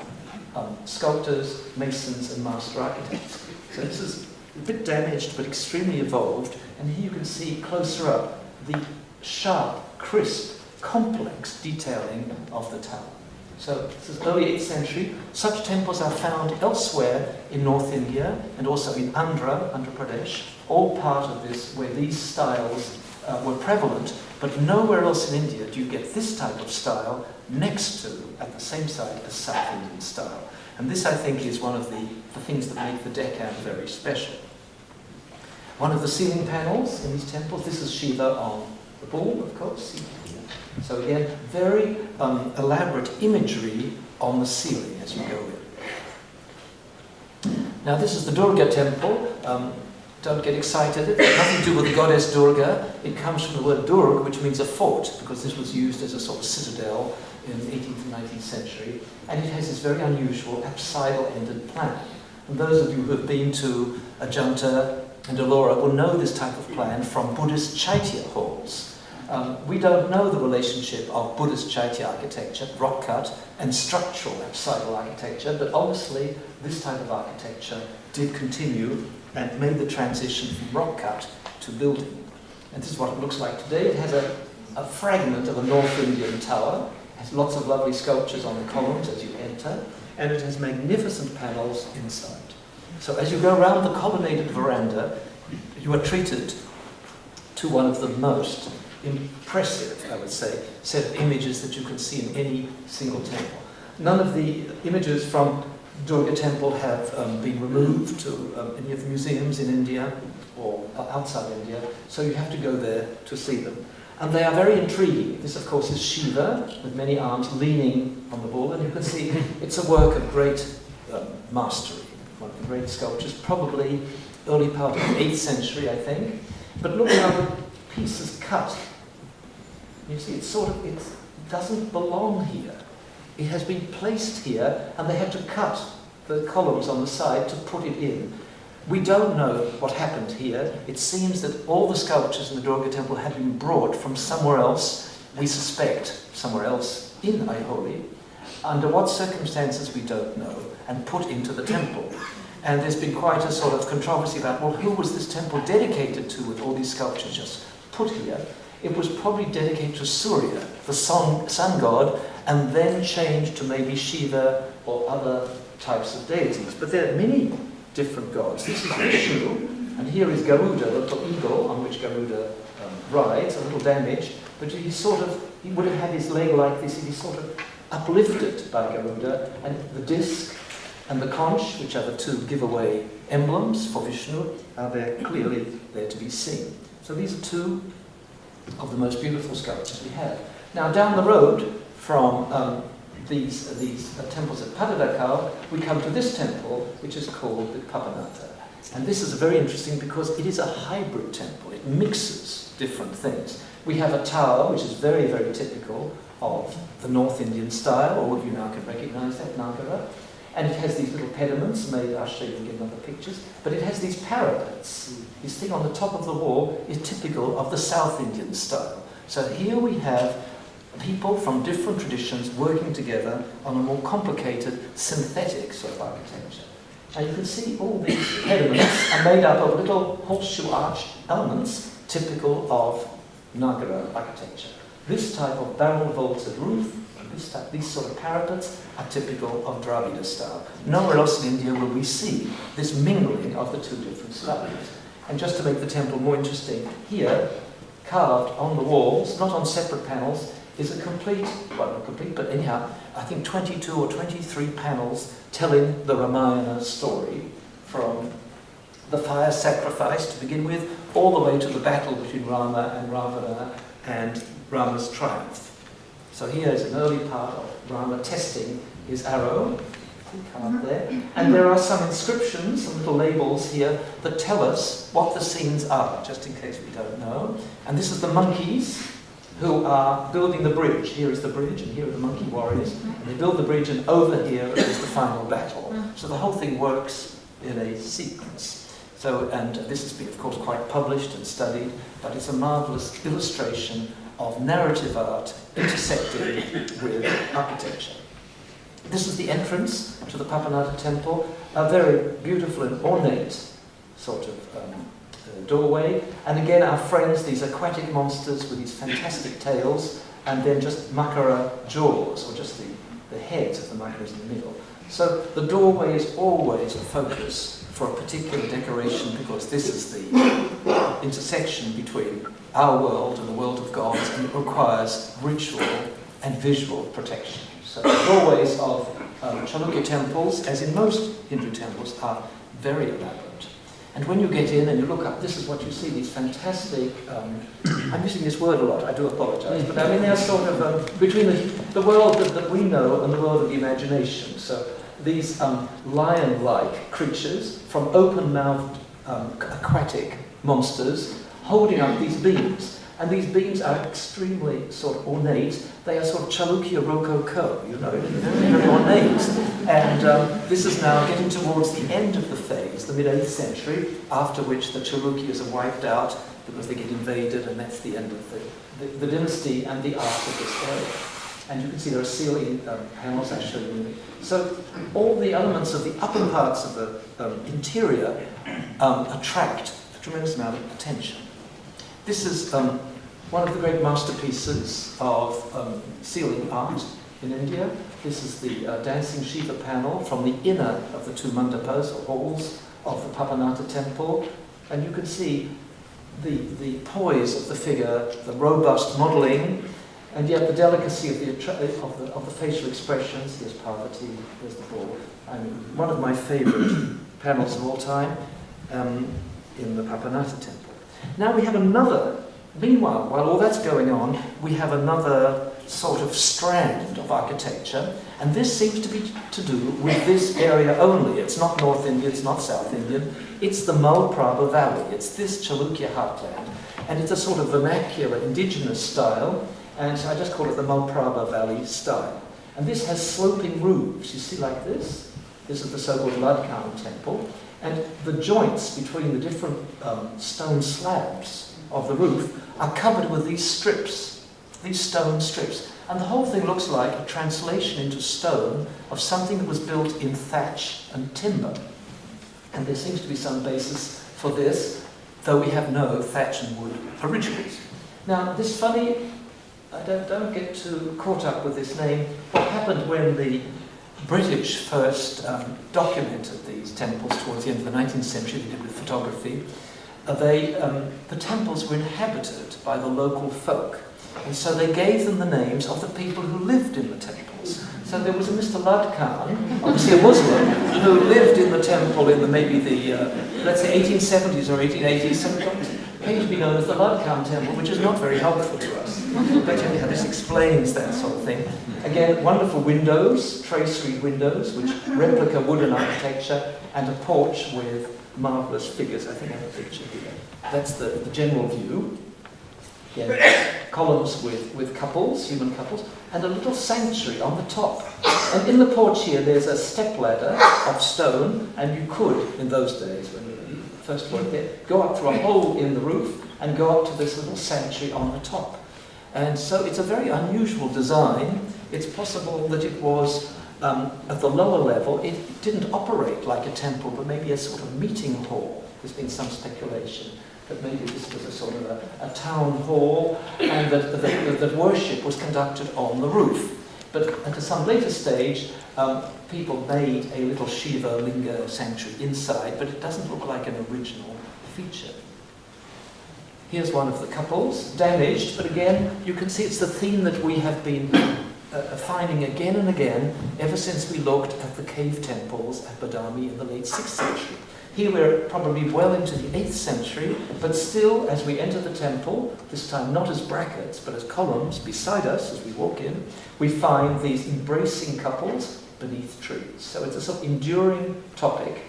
sculptors, masons, and master architects. So this is a bit damaged, but extremely evolved. And here you can see closer up the sharp, crisp, complex detailing of the tower. So this is early 8th century. Such temples are found elsewhere in North India and also in Andhra Pradesh, all part of this where these styles were prevalent, but nowhere else in India do you get this type of style next to, at the same site as South Indian style. And this, I think, is one of the things that make the Deccan very special. One of the ceiling panels in these temples, this is Shiva on the bull, of course. So again, very elaborate imagery on the ceiling as you go in. Now this is the Durga temple. Don't get excited, it has nothing to do with the goddess Durga. It comes from the word Durg, which means a fort, because this was used as a sort of citadel in the 18th and 19th century. And it has this very unusual apsidal-ended plan. And those of you who have been to Ajanta and Ellora will know this type of plan from Buddhist Chaitya halls. We don't know the relationship of Buddhist Chaitya architecture, rock cut, and structural apsidal architecture, but obviously this type of architecture did continue and made the transition from rock cut to building. And this is what it looks like today. It has a fragment of a North Indian tower. It has lots of lovely sculptures on the columns as you enter, and it has magnificent panels inside. So as you go around the colonnaded veranda, you are treated to one of the most impressive, I would say, set of images that you can see in any single temple. None of the images from Durga temple have been removed to any of the museums in India or outside India, so you have to go there to see them. And they are very intriguing. This, of course, is Shiva with many arms leaning on the bull, and you can see it's a work of great mastery, one of the great sculptures, probably early part of the 8th century, I think. But look how the piece is cut. You see, it doesn't belong here. It has been placed here, and they had to cut the columns on the side to put it in. We don't know what happened here. It seems that all the sculptures in the Durga temple had been brought from somewhere else, we suspect somewhere else in Aihole. Under what circumstances we don't know, and put into the temple. And there's been quite a sort of controversy about, well, who was this temple dedicated to with all these sculptures just put here? It was probably dedicated to Surya, the sun god, and then changed to maybe Shiva or other types of deities. But there are many different gods. This is Vishnu, and here is Garuda, the little eagle on which Garuda rides, a little damaged, but he would have had his leg like this, he's sort of uplifted by Garuda, and the disc and the conch, which are the two giveaway emblems for Vishnu, are there clearly there to be seen. So these are two of the most beautiful sculptures we have. Now down the road from these temples at Pattadakal, we come to this temple, which is called the Papanatha. And this is very interesting because it is a hybrid temple. It mixes different things. We have a tower, which is very, very typical of the North Indian style. All of you now can recognize that, Nagara. And it has these little pediments made, I'll show you again in other pictures, but it has these parapets. This thing on the top of the wall is typical of the South Indian style. So here we have people from different traditions working together on a more complicated synthetic sort of architecture. And you can see all these pediments are made up of little horseshoe arch elements typical of Nagara architecture. This type of barrel vaulted roof, these sort of parapets are typical of Dravida style. Nowhere else in India will we see this mingling of the two different styles. And just to make the temple more interesting, here, carved on the walls, not on separate panels, is a complete, well not complete, but anyhow, I think 22 or 23 panels telling the Ramayana story from the fire sacrifice to begin with, all the way to the battle between Rama and Ravana and Rama's triumph. So here is an early part of Rama testing his arrow, carved there. And there are some inscriptions, some little labels here that tell us what the scenes are, just in case we don't know. And this is the monkeys who are building the bridge. Here is the bridge, and here are the monkey warriors. And they build the bridge, and over here is the final battle. So the whole thing works in a sequence. So, and this has been, of course, quite published and studied, but it's a marvellous illustration of narrative art intersecting with architecture. This is the entrance to the Pattadakal temple, a very beautiful and ornate sort of doorway. And again, our friends, these aquatic monsters with these fantastic tails, and then just makara jaws, or just the heads of the makaras in the middle. So the doorway is always a focus for a particular decoration, because this is the intersection between our world and the world of gods, and it requires ritual and visual protection. So the doorways of Chalukya temples, as in most Hindu temples, are very elaborate. And when you get in and you look up, this is what you see, these fantastic, I'm using this word a lot, I do apologize, but I mean they're sort of between the world that we know and the world of the imagination. So these lion-like creatures from open-mouthed aquatic monsters holding up these beams. And these beams are extremely sort of ornate. They are sort of Chalukya Rococo, you know, very ornate. And this is now getting towards the end of the phase, the mid-8th century, after which the Chalukyas are wiped out because they get invaded, and that's the end of the dynasty and the art of this area. And you can see there are ceiling panels I showed you. So all the elements of the upper parts of the interior attract a tremendous amount of attention. This is one of the great masterpieces of ceiling art in India. This is the dancing Shiva panel from the inner of the two mandapas, or halls, of the Pattadakal temple. And you can see the poise of the figure, the robust modelling, and yet the delicacy of the facial expressions. Here's Parvati, here's the bull. I mean, one of my favourite panels of all time in the Pattadakal temple. Now we have another, meanwhile, while all that's going on, we have another sort of strand of architecture, and this seems to be to do with this area only. It's not North Indian, it's not South Indian, it's the Malprabha Valley. It's this Chalukya heartland, and it's a sort of vernacular, indigenous style, and so I just call it the Malprabha Valley style. And this has sloping roofs, you see, like this. This is the so-called Ladkan temple. And the joints between the different stone slabs of the roof are covered with these strips, these stone strips. And the whole thing looks like a translation into stone of something that was built in thatch and timber. And there seems to be some basis for this, though we have no thatch and wood originals. Now, this funny, I don't get too caught up with this name, what happened when the British first documented these temples towards the end of the 19th century, they did with photography. The temples were inhabited by the local folk, and so they gave them the names of the people who lived in the temples. So there was a Mr. Ladkan, obviously a Muslim, who lived in the temple in let's say 1870s or 1880s, sometimes came to be known as the Ladkan temple, which is not very helpful to us. But anyhow, this explains that sort of thing. Again, wonderful windows, tracery windows, which replica wooden architecture, and a porch with marvellous figures. I think I have a picture here. That's the general view. Again, columns with couples, human couples, and a little sanctuary on the top. And in the porch here, there's a stepladder of stone, and you could, in those days, when you first worked there, go up through a hole in the roof and go up to this little sanctuary on the top. And so it's a very unusual design. It's possible that it was At the lower level, it didn't operate like a temple, but maybe a sort of meeting hall. There's been some speculation that maybe this was a sort of a town hall, and that worship was conducted on the roof. But at some later stage, people made a little Shiva Linga sanctuary inside, but it doesn't look like an original feature. Here's one of the couples, damaged, but again, you can see it's the theme that we have been finding again and again ever since we looked at the cave temples at Badami in the late 6th century. Here we're probably well into the 8th century, but still, as we enter the temple, this time not as brackets, but as columns beside us as we walk in, we find these embracing couples beneath trees. So it's a sort of enduring topic.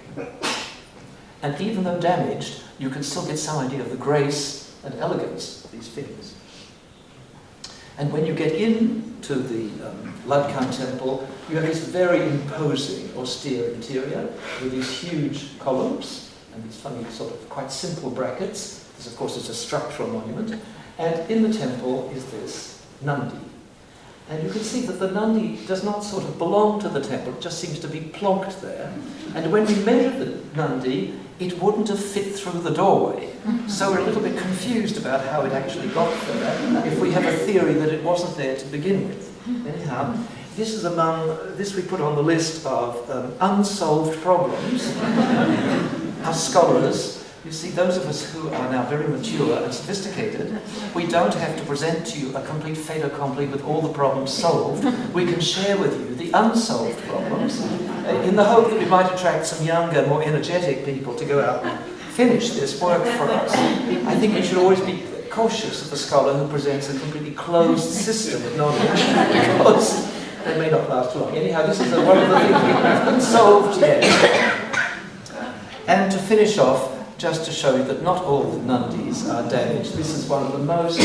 And even though damaged, you can still get some idea of the grace and elegance of these figures. And when you get into the Ladkan temple, you have this very imposing, austere interior with these huge columns and these funny sort of quite simple brackets. This, of course, is a structural monument. And in the temple is this Nandi. And you can see that the Nandi does not sort of belong to the temple, it just seems to be plonked there. And when we measured the Nandi, it wouldn't have fit through the doorway. So we're a little bit confused about how it actually got there, if we have a theory that it wasn't there to begin with. Anyhow, this we put on the list of unsolved problems. As scholars, you see, those of us who are now very mature and sophisticated, we don't have to present to you a complete fait accompli with all the problems solved. We can share with you the unsolved problems in the hope that we might attract some younger, more energetic people to go out and finish this work for us. I think we should always be cautious of the scholar who presents a completely closed system of knowledge, because they may not last long. Anyhow, this is one of the things we haven't solved yet. And to finish off, just to show you that not all the Nandis are damaged. This is one of the most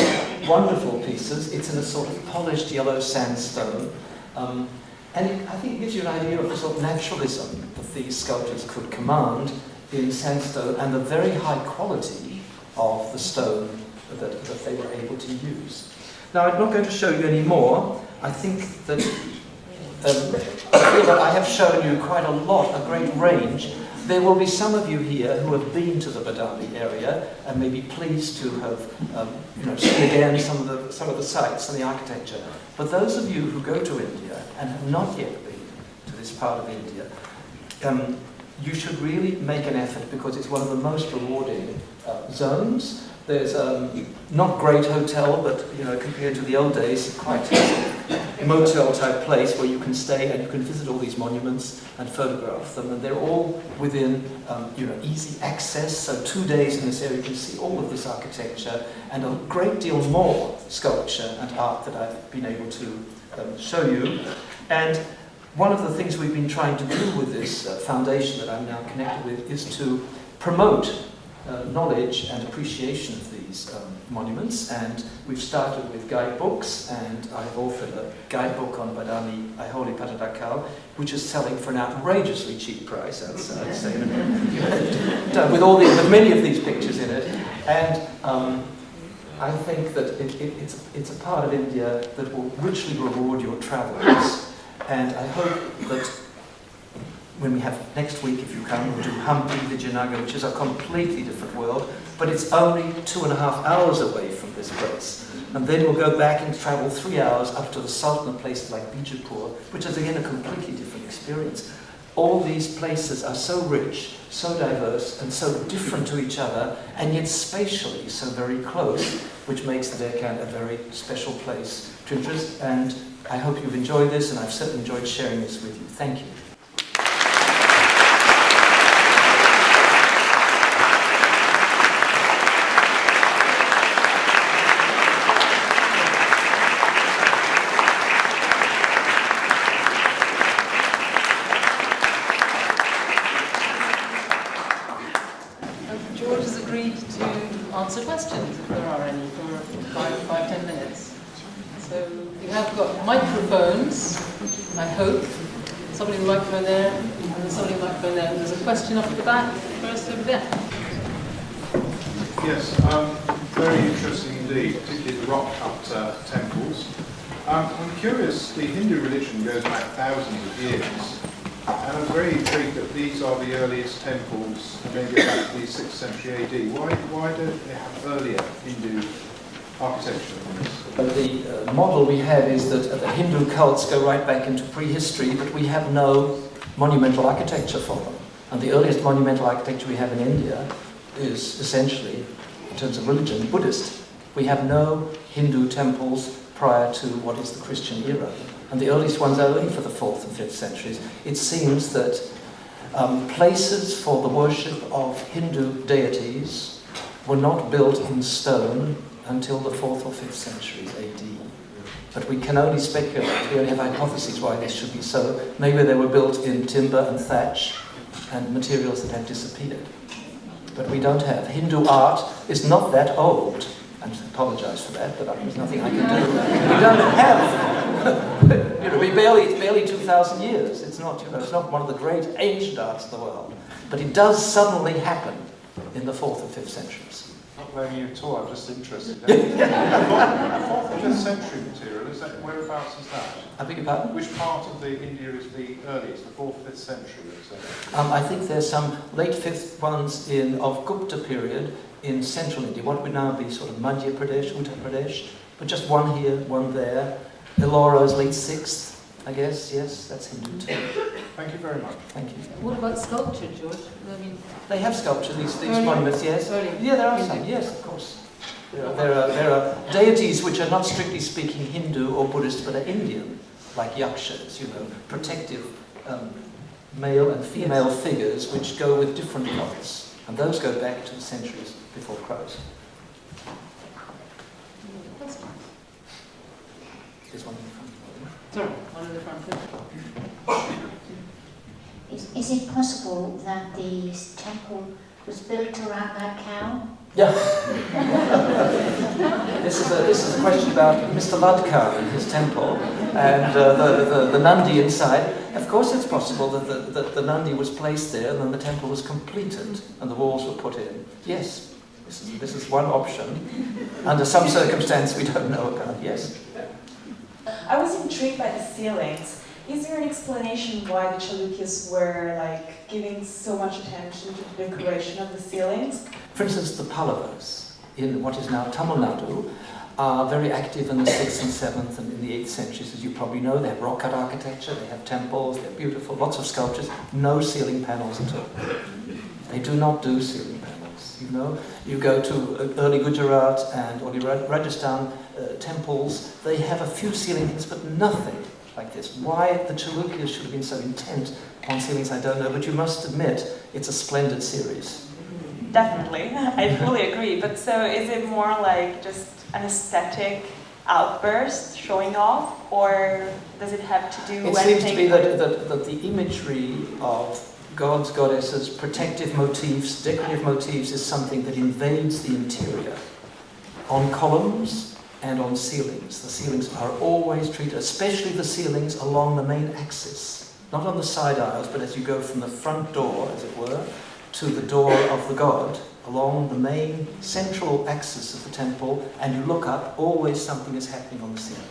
wonderful pieces. It's in a sort of polished yellow sandstone. And I think it gives you an idea of the sort of naturalism that these sculptors could command in sandstone and the very high quality of the stone that they were able to use. Now, I'm not going to show you any more. I think that I feel that I have shown you quite a lot, a great range. There will be some of you here who have been to the Badami area and may be pleased to have seen again some of the sites and the architecture. But those of you who go to India and have not yet been to this part of India, you should really make an effort, because it's one of the most rewarding zones. There's not great hotel, but compared to the old days, quite a motel type place where you can stay and you can visit all these monuments and photograph them, and they're all within easy access. So 2 days in this area you can see all of this architecture and a great deal more sculpture and art that I've been able to show you. And one of the things we've been trying to do with this foundation that I'm now connected with is to promote knowledge and appreciation of these monuments, and we've started with guidebooks, and I've authored a guidebook on Badami, Aihole, Pattadakal, which is selling for an outrageously cheap price outside, with many of these pictures in it. And I think that it's a part of India that will richly reward your travels, and I hope that when we have next week, if you come, we'll do Hampi, Vijayanagar, which is a completely different world, but it's only 2.5 hours away from this place. And then we'll go back and travel 3 hours up to the Sultanate places like Bijapur, which is again a completely different experience. All these places are so rich, so diverse, and so different to each other, and yet spatially so very close, which makes the Deccan a very special place to interest. And I hope you've enjoyed this, and I've certainly enjoyed sharing this with you. Thank you. Answer questions, if there are any, for 5-10 minutes. So you have got microphones, I hope. Somebody with a microphone there, and there's somebody with a microphone there. There's a question up at the back, first over there. Yes, very interesting indeed, particularly the rock-cut temples. I'm curious, the Hindu religion goes back thousands of years, and I'm very intrigued that these are the earliest temples, maybe back to the 6th century AD. Why don't they have earlier Hindu architecture than this? The model we have is that the Hindu cults go right back into prehistory, but we have no monumental architecture for them. And the earliest monumental architecture we have in India is essentially, in terms of religion, Buddhist. We have no Hindu temples prior to what is the Christian era. And the earliest ones are only for the 4th and 5th centuries. It seems that places for the worship of Hindu deities were not built in stone until the 4th or 5th centuries AD. But we can only speculate, we only have hypotheses why this should be so. Maybe they were built in timber and thatch and materials that have disappeared. But we don't have. Hindu art is not that old. I apologise for that, but there's nothing I can do. We don't have. It's barely 2,000 years. It's not, it's not one of the great ancient arts of the world. But it does suddenly happen in the 4th and 5th centuries. Not blaming you at all, I'm just interested. 4th and 5th century material, is that, whereabouts is that? I beg your pardon? Which part of the India is the earliest, the 4th, 5th century, is that? I think there's some late 5th ones of Gupta period in central India, what would now be sort of Madhya Pradesh, Uttar Pradesh, but just one here, one there. Ellora's late 6th, I guess, yes, that's Hindu too. Thank you very much. Thank you. What about sculpture, George? I mean, They have sculpture, these Early- monuments, yes. early Yeah, there are Hindu. some, yes, of course. There are deities which are not strictly speaking Hindu or Buddhist, but are Indian, like yakshas, protective male and female figures which go with different gods. And those go back to the centuries before Christ. There's one in the front. sorry, one in the front. Is it possible that the temple was built around that cow? Yeah. This is a question about Mr. Ladkar and his temple and the Nandi inside. Of course it's possible that the Nandi was placed there and then the temple was completed and the walls were put in. Yes, this is one option. Under some circumstance we don't know about, yes. I was intrigued by the ceilings. Is there an explanation why the Chalukyas were giving so much attention to the decoration of the ceilings? For instance, the Pallavas in what is now Tamil Nadu are very active in the 6th and 7th and in the 8th centuries, as you probably know. They have rock cut architecture, they have temples, they're beautiful, lots of sculptures, no ceiling panels at all. They do not do ceiling panels, You go to early Gujarat and early Rajasthan temples, they have a few ceiling things, but nothing like this. Why the Chalukyas should have been so intent on ceilings, I don't know, but you must admit, it's a splendid series. Definitely, I fully agree. But so is it more like just an aesthetic outburst showing off, or does it have to do It anything? seems to be that the imagery of gods, goddesses, protective motifs, decorative motifs is something that invades the interior. On columns and on ceilings. The ceilings are always treated, especially the ceilings along the main axis. Not on the side aisles, but as you go from the front door, as it were, to the door of the god, along the main central axis of the temple, and you look up, always something is happening on the ceiling.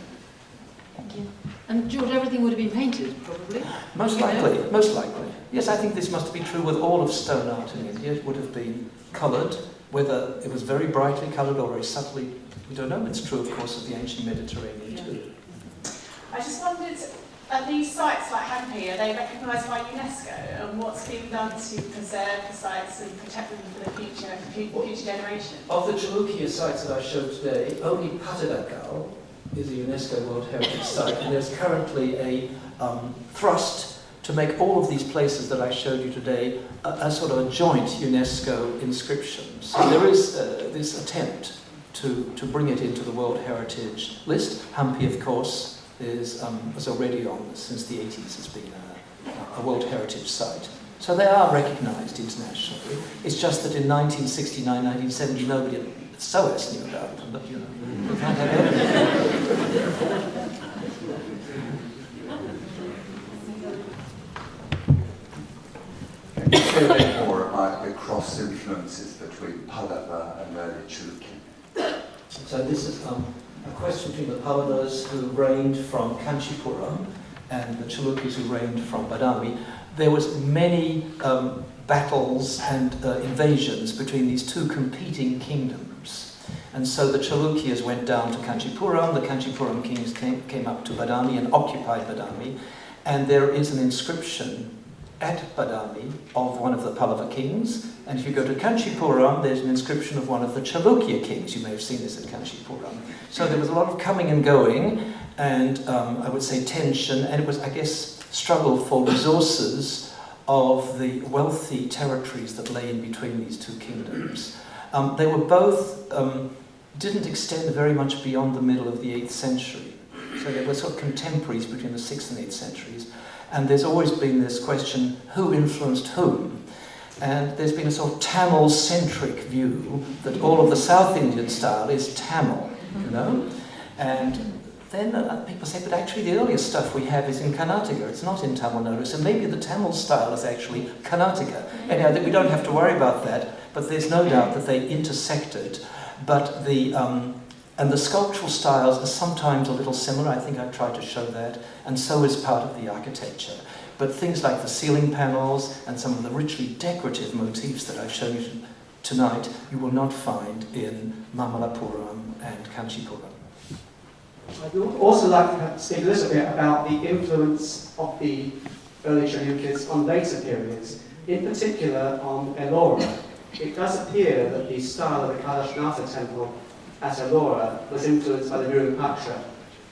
Thank you. And George, everything would have been painted, probably? Most likely, most likely. Yes, I think this must be true with all of stone art in India. It would have been coloured, whether it was very brightly coloured or very subtly. We don't know. It's true, of course, of the ancient Mediterranean too. I just wondered, are these sites like Hampi, are they recognised by UNESCO? And what's being done to preserve the sites and protect them for the future, for future generations? Of the Chalukyas sites that I showed today, only Pattadakal is a UNESCO World Heritage Site, and there's currently a thrust to make all of these places that I showed you today a sort of a joint UNESCO inscription. So there is this attempt to bring it into the World Heritage list. Hampi, of course, is already on since the 80s. It's been a World Heritage Site. So they are recognised internationally. It's just that in 1969, 1970, nobody at SOAS knew about them, but we can't have everything. Can you say a bit more about the cross influences between Pallava and early Chalukya? So this is a question between the Pallavas who reigned from Kanchipuram and the Chalukyas who reigned from Badami. There was many battles and invasions between these two competing kingdoms. And so the Chalukyas went down to Kanchipuram, the Kanchipuram kings came up to Badami and occupied Badami, and there is an inscription at Badami of one of the Pallava kings, and if you go to Kanchipuram, there's an inscription of one of the Chalukya kings. You may have seen this at Kanchipuram. So there was a lot of coming and going, and I would say tension, and it was, I guess, struggle for resources of the wealthy territories that lay in between these two kingdoms. They were both, didn't extend very much beyond the middle of the 8th century. So they were sort of contemporaries between the 6th and 8th centuries. And there's always been this question, who influenced whom? And there's been a sort of Tamil-centric view that all of the South Indian style is Tamil, you know? And then people say, but actually the earliest stuff we have is in Karnataka, it's not in Tamil Nadu, so maybe the Tamil style is actually Karnataka. Anyhow, we don't have to worry about that, but there's no doubt that they intersected. But and the sculptural styles are sometimes a little similar, I think I tried to show that, and so is part of the architecture. But things like the ceiling panels and some of the richly decorative motifs that I've shown you tonight, you will not find in Mamallapuram and Kanchipuram. I would also like to speak a little bit about the influence of the early Chalukyas on later periods, in particular on Ellora. It does appear that the style of the Kailashanatha temple at Ellora was influenced by the Virupaksha.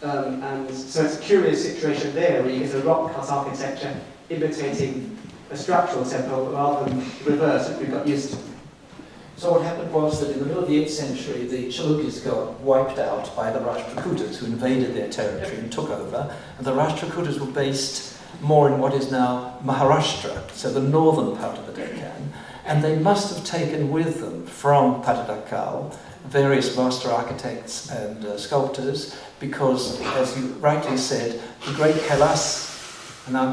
And so it's a curious situation there where you get a rock-cut architecture imitating a structural temple rather than the reverse that we got used to. So what happened was that in the middle of the 8th century, the Chalukyas got wiped out by the Rashtrakutas, who invaded their territory and took over. And the Rashtrakutas were based more in what is now Maharashtra, so the northern part of the Deccan. And they must have taken with them from Pattadakal various master architects and sculptors, because, as you rightly said, the great Kailas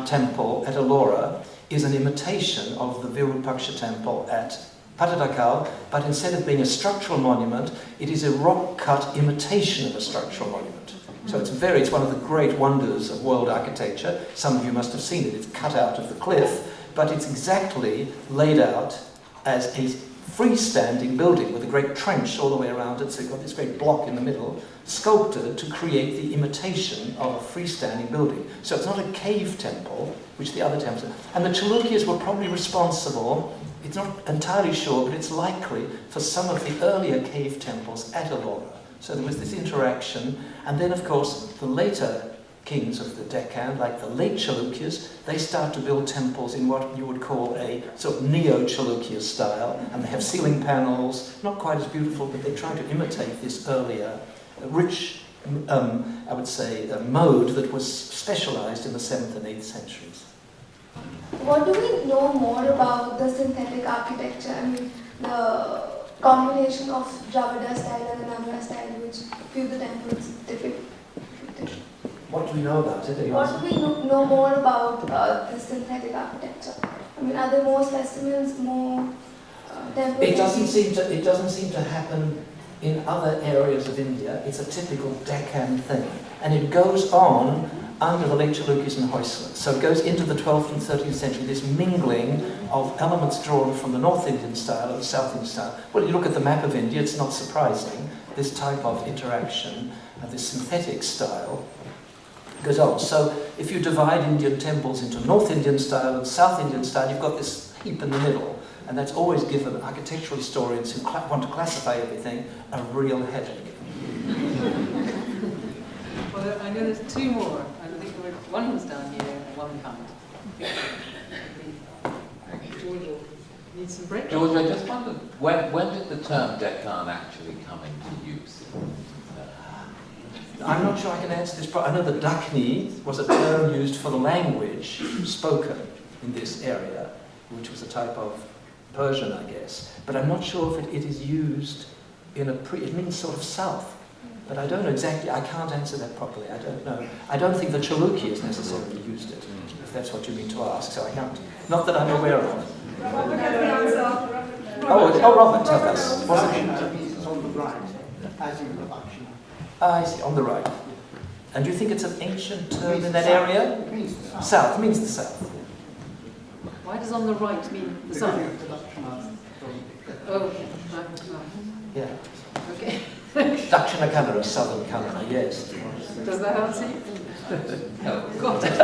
temple at Ellora is an imitation of the Virupaksha temple at Pattadakal, but instead of being a structural monument, it is a rock-cut imitation of a structural monument. So it's one of the great wonders of world architecture. Some of you must have seen it. It's cut out of the cliff, but it's exactly laid out as a freestanding building with a great trench all the way around it, so you've got this great block in the middle, sculpted to create the imitation of a freestanding building. So it's not a cave temple, which the other temples are. And the Chalukyas were probably responsible, it's not entirely sure, but it's likely, for some of the earlier cave temples at Ellora. So there was this interaction, and then of course the later kings of the Deccan, like the late Chalukyas, they start to build temples in what you would call a sort of neo-Chalukya style, and they have ceiling panels, not quite as beautiful, but they try to imitate this earlier, rich, I would say, mode that was specialized in the 7th and 8th centuries. What do we know more about the synthetic architecture? I mean, the combination of Dravida style and the Nagara style, which few of the temples depict. What do we know about it? What do we know more about the synthetic architecture? I mean, are there more specimens, more temples? It doesn't seem to happen in other areas of India. It's a typical Deccan thing, and it goes on under the late Chalukyas and Hoysala. So it goes into the 12th and 13th century, this mingling of elements drawn from the North Indian style and the South Indian style. Well, you look at the map of India, it's not surprising, this type of interaction and this synthetic style goes on. So if you divide Indian temples into North Indian style and South Indian style, you've got this heap in the middle, and that's always given architectural historians who want to classify everything a real headache. Well, I know there's two more. I think one was down here and one behind. George will need some break. George, I just wondered, when did the term Deccan actually come into use? I'm not sure I can answer this, but I know that Dakhni was a term used for the language spoken in this area, which was a type of Persian, I guess. But I'm not sure if it is used in it means sort of south. But I don't know exactly, I can't answer that properly, I don't know. I don't think the Chalukyas necessarily used it, if that's what you mean to ask, so I can't. Not that I'm aware of. Robert has the answer. Oh, Robert, tell us. He's on the right. As in production. I see, on the right. And do you think it's an ancient term in that area? It means the south. South, means the south. Why does on the right mean the Because south? of production of Oh, okay. Yeah. Okay. Dakshina Kannada, southern Kannada, yes. Does that answer you? No. Got it.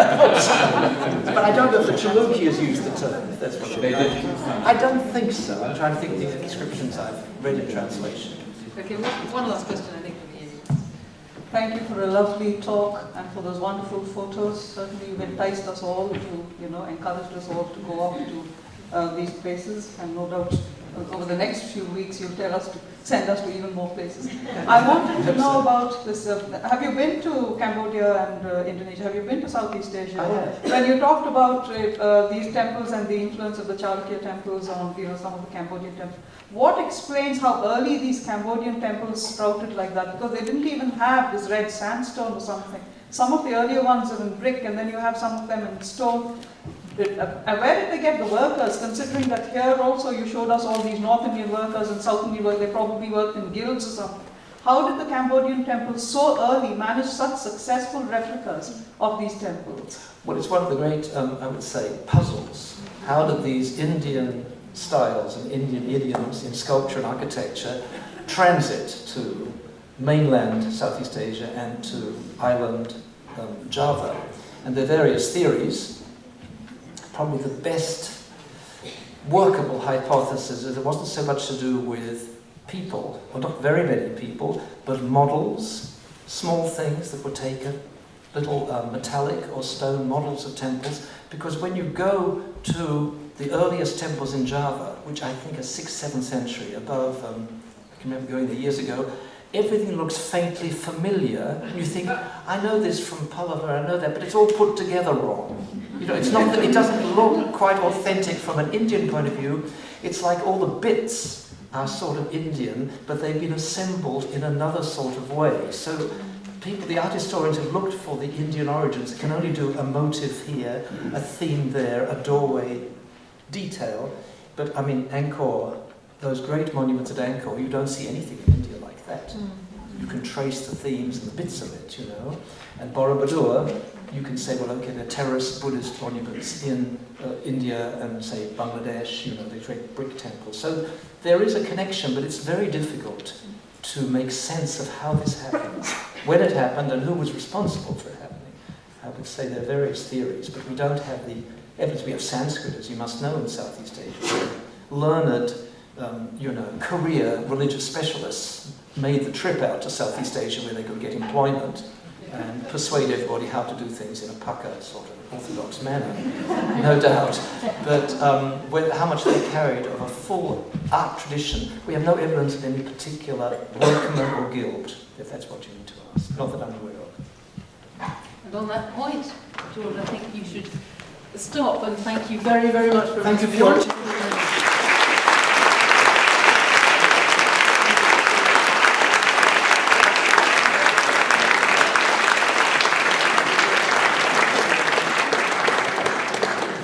But I don't know if the Chalukyas used the term, if that's what They did. I don't think so. I'm trying to think of the inscriptions I've read in translation. Okay, one last question, I think, from you. Thank you for a lovely talk and for those wonderful photos. Certainly you've enticed us all to, encouraged us all to go off to these places, and no doubt over the next few weeks you'll send us to even more places. I wanted to know about this. Have you been to Cambodia and Indonesia? Have you been to Southeast Asia? I have. When you talked about these temples and the influence of the Chalukya temples on some of the Cambodian temples, what explains how early these Cambodian temples sprouted like that? Because they didn't even have this red sandstone or something. Some of the earlier ones are in brick, and then you have some of them in stone. Where did they get the workers, considering that here also you showed us all these North Indian workers and South Indian workers, they probably worked in guilds or something. How did the Cambodian temples so early manage such successful replicas of these temples? Well, it's one of the great, I would say, puzzles. How did these Indian styles and Indian idioms in sculpture and architecture transit to mainland Southeast Asia and to island Java? And there are various theories. Probably the best workable hypothesis is it wasn't so much to do with people, or not very many people, but models, small things that were taken, little metallic or stone models of temples, because when you go to the earliest temples in Java, which I think are 6th, 7th century, above, I can remember going there years ago, everything looks faintly familiar. You think, I know this from Pallava, I know that, but it's all put together wrong. It's not that it doesn't look quite authentic from an Indian point of view. It's like all the bits are sort of Indian, but they've been assembled in another sort of way. So the art historians have looked for the Indian origins. They can only do a motive here, a theme there, a doorway detail. But I mean, Angkor, those great monuments at Angkor, you don't see anything in India like that. You can trace the themes and the bits of it, And Borobudur, you can say, well, okay, there are terraced Buddhist monuments in India and, say, Bangladesh, they create brick temples. So there is a connection, but it's very difficult to make sense of how this happened, when it happened, and who was responsible for it happening. I would say there are various theories, but we don't have the evidence. We have Sanskrit, as you must know, in Southeast Asia. Learned, career religious specialists made the trip out to Southeast Asia where they could get employment and persuade everybody how to do things in a pucker sort of orthodox manner, no doubt. But how much they carried of a full art tradition, we have no evidence of any particular workman or guild, if that's what you need to ask. Not that I'm aware of. And on that point, George, I think you should stop and thank you very, very much for Thank you for your